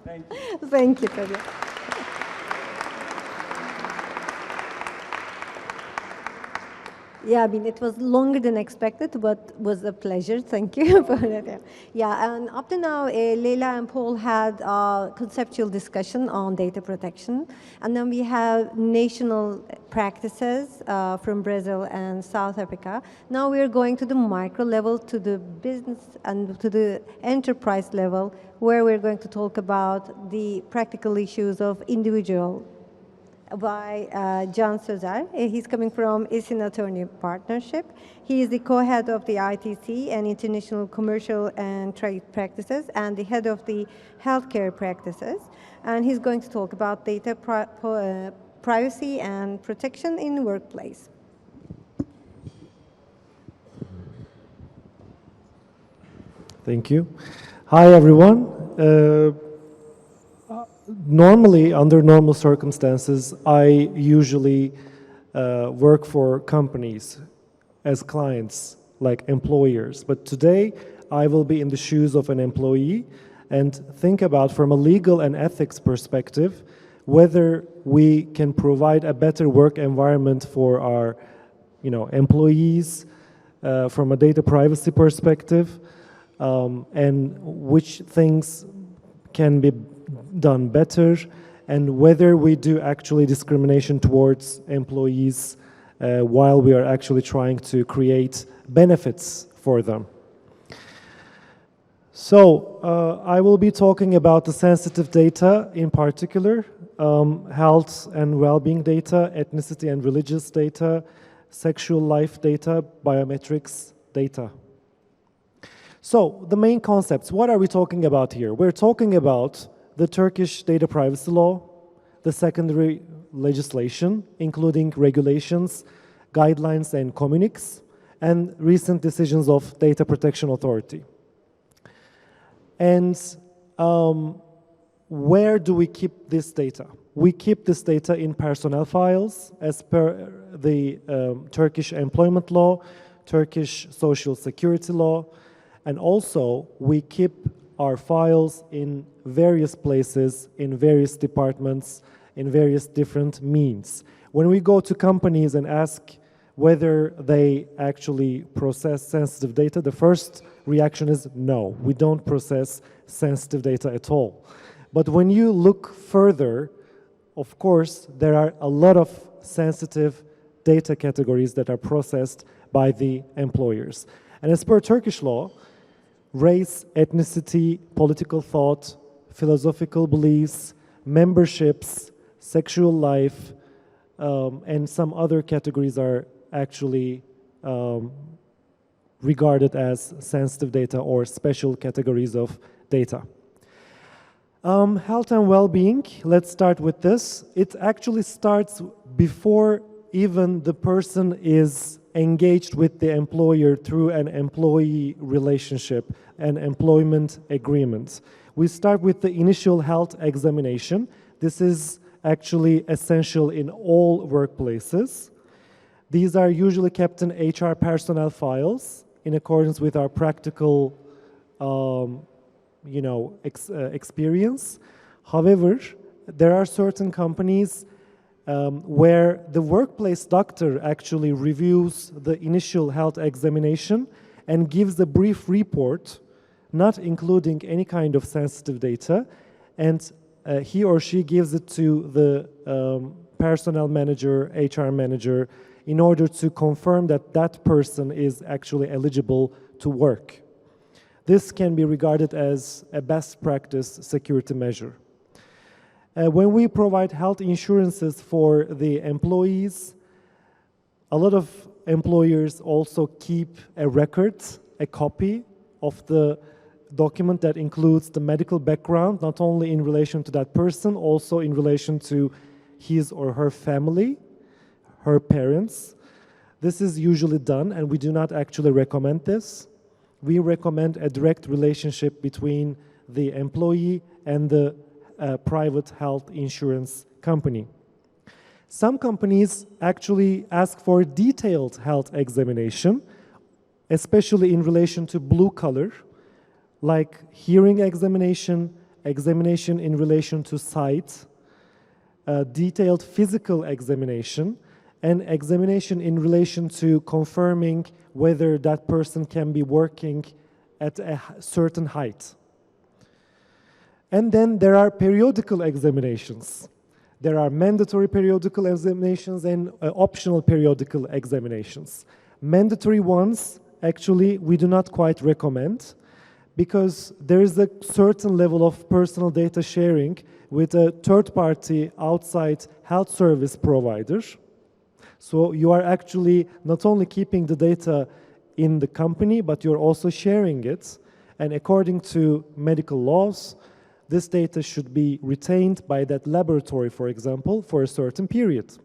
Thank you. Thank you, Pedro. Yeah, I mean, it was longer than expected, but was a pleasure. Thank you for that. Yeah, and up to now, Leila and Paul had a conceptual discussion on data protection. And then we have national practices from Brazil and South Africa. Now we're going to the micro level, to the business and to the enterprise level, where we're going to talk about the practical issues of individual by Can Sözer. He's coming from Esin Attorney Partnership. He is the co-head of the ITC and International Commercial and Trade Practices and the head of the healthcare practices. And he's going to talk about data privacy and protection in the workplace. Thank you. Hi, everyone. Normally, under normal circumstances, I usually work for companies as clients, like employers. But today, I will be in the shoes of an employee and think about, from a legal and ethics perspective, whether we can provide a better work environment for our, employees from a data privacy perspective, and which things can be done better, and whether we do actually discrimination towards employees while we are actually trying to create benefits for them. So I will be talking about the sensitive data in particular, health and well-being data, ethnicity and religious data, sexual life data, biometrics data. So the main concepts, what are we talking about here? We're talking about the Turkish data privacy law, the secondary legislation, including regulations, guidelines, and communiques, and recent decisions of Data Protection Authority. And where do we keep this data? We keep this data in personnel files as per the Turkish employment law, Turkish social security law, and also we keep our files in various places, in various departments, in various different means. When we go to companies and ask whether they actually process sensitive data, the first reaction is no, we don't process sensitive data at all. But when you look further, of course, there are a lot of sensitive data categories that are processed by the employers. And as per Turkish law, race, ethnicity, political thought, philosophical beliefs, memberships, sexual life, and some other categories are actually regarded as sensitive data or special categories of data. Health and well-being, let's start with this. It actually starts before even the person is engaged with the employer through an employee relationship, an employment agreement. We start with the initial health examination. This is actually essential in all workplaces. These are usually kept in HR personnel files in accordance with our practical experience. However, there are certain companies where the workplace doctor actually reviews the initial health examination and gives a brief report, not including any kind of sensitive data, and he or she gives it to the personnel manager, HR manager, in order to confirm that that person is actually eligible to work. This can be regarded as a best practice security measure. When we provide health insurances for the employees, a lot of employers also keep a record, a copy of the document that includes the medical background, not only in relation to that person, also in relation to his or her family, her parents. This is usually done, and we do not actually recommend this. We recommend a direct relationship between the employee and the private health insurance company. Some companies actually ask for detailed health examination, especially in relation to blue collar, like hearing examination, examination in relation to sight, detailed physical examination, and examination in relation to confirming whether that person can be working at a certain height. And then there are periodical examinations. There are mandatory periodical examinations and optional periodical examinations. Mandatory ones, actually, we do not quite recommend because there is a certain level of personal data sharing with a third-party outside health service provider. So you are actually not only keeping the data in the company, but you're also sharing it. And according to medical laws, this data should be retained by that laboratory, for example, for a certain period.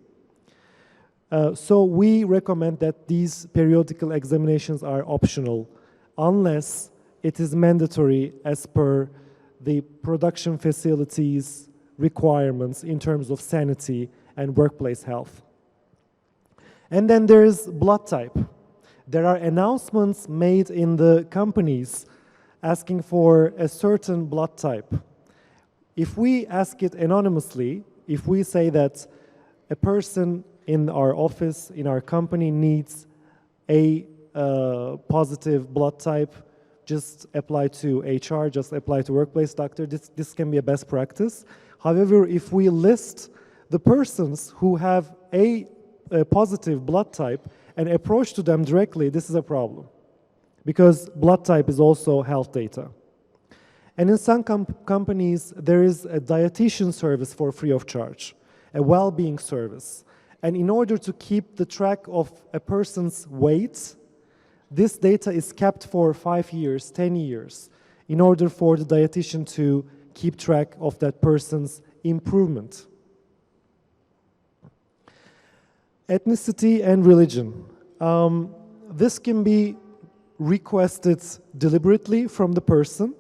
So we recommend that these periodical examinations are optional unless it is mandatory as per the production facilities requirements in terms of sanity and workplace health. And then there is blood type. There are announcements made in the companies asking for a certain blood type. If we ask it anonymously, if we say that a person in our office, in our company needs a positive blood type, just apply to HR, just apply to workplace doctor, this can be a best practice. However, if we list the persons who have a positive blood type and approach to them directly, this is a problem because blood type is also health data. And in some companies, there is a dietitian service for free of charge, a well-being service. And in order to keep the track of a person's weight, this data is kept for 5 years, 10 years, in order for the dietitian to keep track of that person's improvement. Ethnicity and religion. This can be requested deliberately from the person.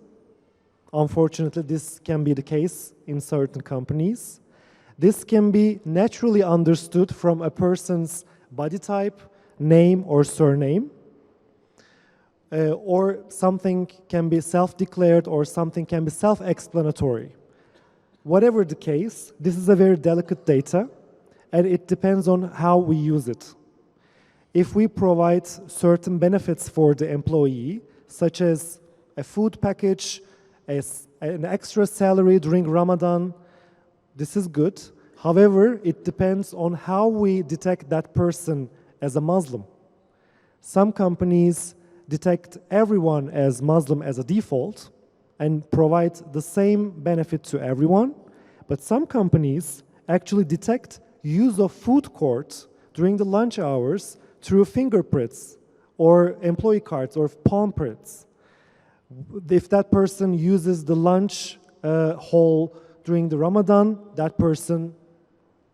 Unfortunately, this can be the case in certain companies. This can be naturally understood from a person's body type, name or surname, or something can be self-declared or something can be self-explanatory. Whatever the case, this is a very delicate data, and it depends on how we use it. If we provide certain benefits for the employee, such as a food package, an extra salary during Ramadan, this is good. However, it depends on how we detect that person as a Muslim. Some companies detect everyone as Muslim as a default and provide the same benefit to everyone, but some companies actually detect use of food court during the lunch hours through fingerprints or employee cards or palm prints. If that person uses the lunch hall during the Ramadan, that person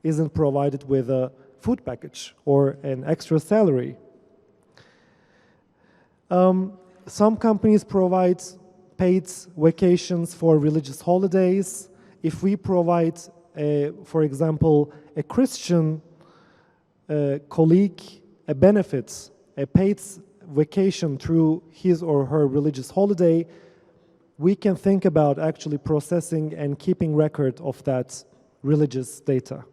isn't provided with a food package or an extra salary. Some companies provide paid vacations for religious holidays. If we provide, for example, a Christian colleague a benefit, a paid vacation through his or her religious holiday, we can think about actually processing and keeping record of that religious data.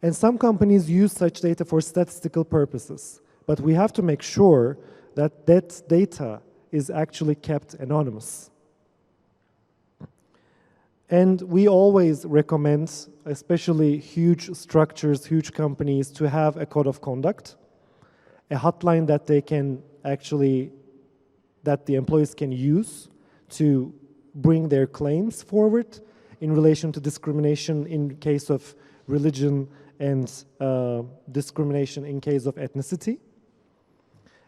And some companies use such data for statistical purposes, but we have to make sure that that data is actually kept anonymous. And we always recommend, especially huge structures, huge companies, to have a code of conduct, a hotline that they can actually, that the employees can use to bring their claims forward in relation to discrimination in case of religion and discrimination in case of ethnicity.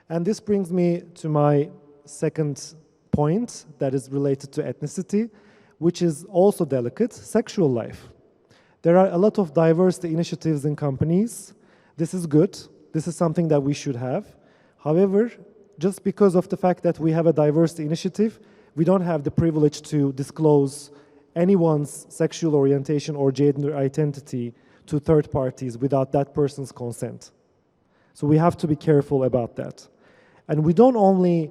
And this brings me to my second point that is related to ethnicity, which is also delicate, sexual life. There are a lot of diversity initiatives in companies. This is good. This is something that we should have. However, just because of the fact that we have a diversity initiative, we don't have the privilege to disclose anyone's sexual orientation or gender identity to third parties without that person's consent. So we have to be careful about that. And we don't only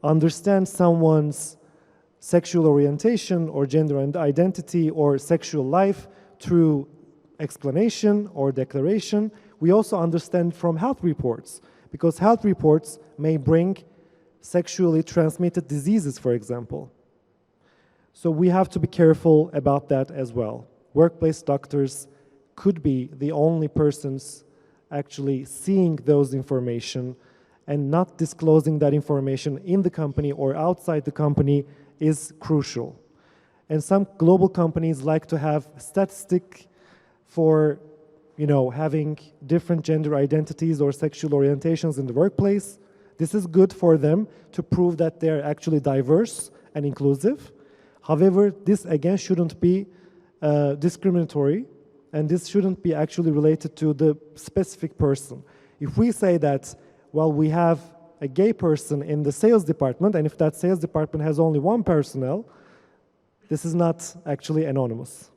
understand someone's sexual orientation or gender and identity or sexual life through explanation or declaration. We also understand from health reports, because health reports may bring sexually transmitted diseases, for example. So we have to be careful about that as well. Workplace doctors could be the only persons actually seeing those information, and not disclosing that information in the company or outside the company is crucial. And some global companies like to have statistic for, having different gender identities or sexual orientations in the workplace. This is good for them to prove that they're actually diverse and inclusive. However, this again shouldn't be discriminatory, and this shouldn't be actually related to the specific person. If we say that, well, we have a gay person in the sales department, and if that sales department has only one personnel, this is not actually anonymous.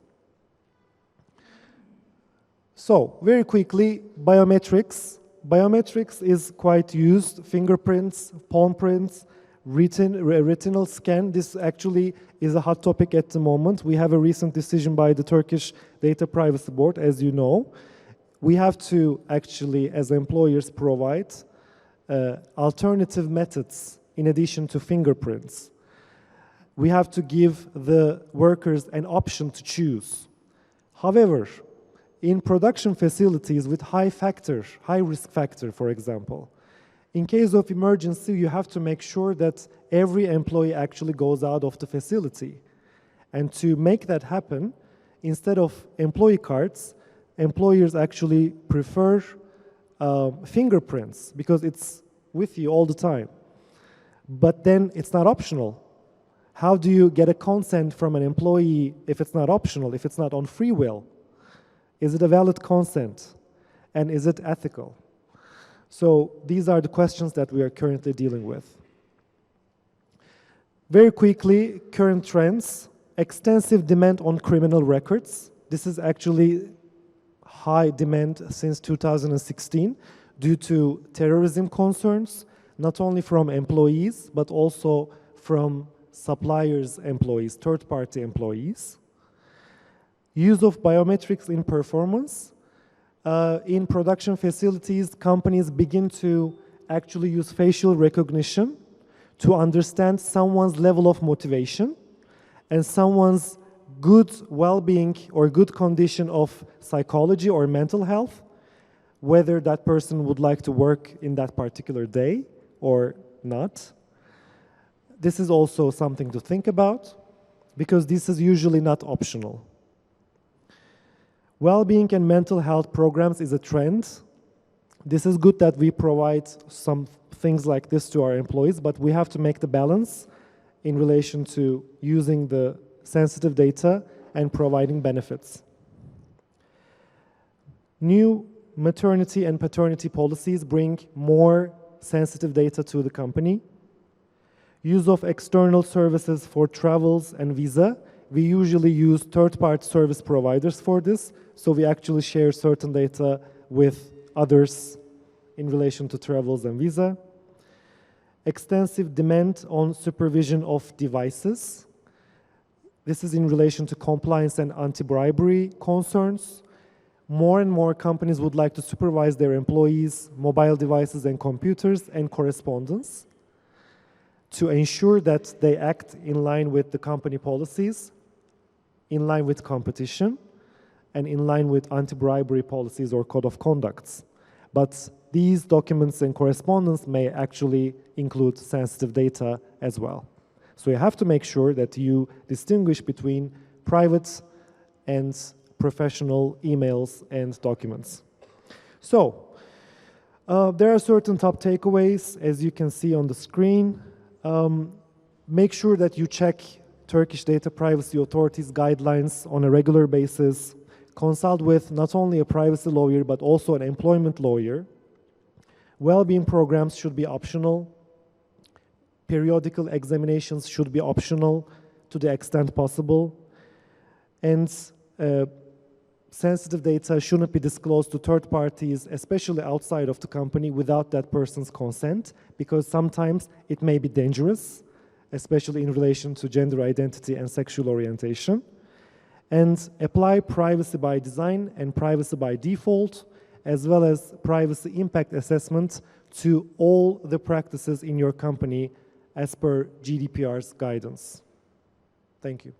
So, very quickly, biometrics. Biometrics is quite used. Fingerprints, palm prints, retinal scan. This actually is a hot topic at the moment. We have a recent decision by the Turkish Data Privacy Board, as you know. We have to actually, as employers, provide alternative methods in addition to fingerprints. We have to give the workers an option to choose. However, in production facilities with high risk factor, for example, in case of emergency, you have to make sure that every employee actually goes out of the facility. And to make that happen, instead of employee cards, employers actually prefer fingerprints, because it's with you all the time. But then it's not optional. How do you get a consent from an employee if it's not optional, if it's not on free will? Is it a valid consent? And is it ethical? So these are the questions that we are currently dealing with. Very quickly, current trends. Extensive demand on criminal records. This is actually high demand since 2016 due to terrorism concerns, not only from employees, but also from suppliers' employees, third-party employees. Use of biometrics in performance. In production facilities, companies begin to actually use facial recognition to understand someone's level of motivation and someone's good well-being or good condition of psychology or mental health, whether that person would like to work in that particular day or not. This is also something to think about, because this is usually not optional. Well-being and mental health programs is a trend. This is good that we provide some things like this to our employees, but we have to make the balance in relation to using the sensitive data and providing benefits. New maternity and paternity policies bring more sensitive data to the company. Use of external services for travels and visa. We usually use third-party service providers for this, so we actually share certain data with others in relation to travels and visa. Extensive demand on supervision of devices. This is in relation to compliance and anti-bribery concerns. More and more companies would like to supervise their employees' mobile devices and computers and correspondence to ensure that they act in line with the company policies, in line with competition, and in line with anti-bribery policies or code of conducts. But these documents and correspondence may actually include sensitive data as well. So you have to make sure that you distinguish between private and professional emails and documents. So, there are certain top takeaways, as you can see on the screen. Make sure that you check Turkish Data Privacy Authority's guidelines on a regular basis. Consult with not only a privacy lawyer, but also an employment lawyer. Well-being programs should be optional. Periodical examinations should be optional to the extent possible. And sensitive data shouldn't be disclosed to third parties, especially outside of the company, without that person's consent, because sometimes it may be dangerous, especially in relation to gender identity and sexual orientation. And apply privacy by design and privacy by default, as well as privacy impact assessment to all the practices in your company as per GDPR's guidance. Thank you.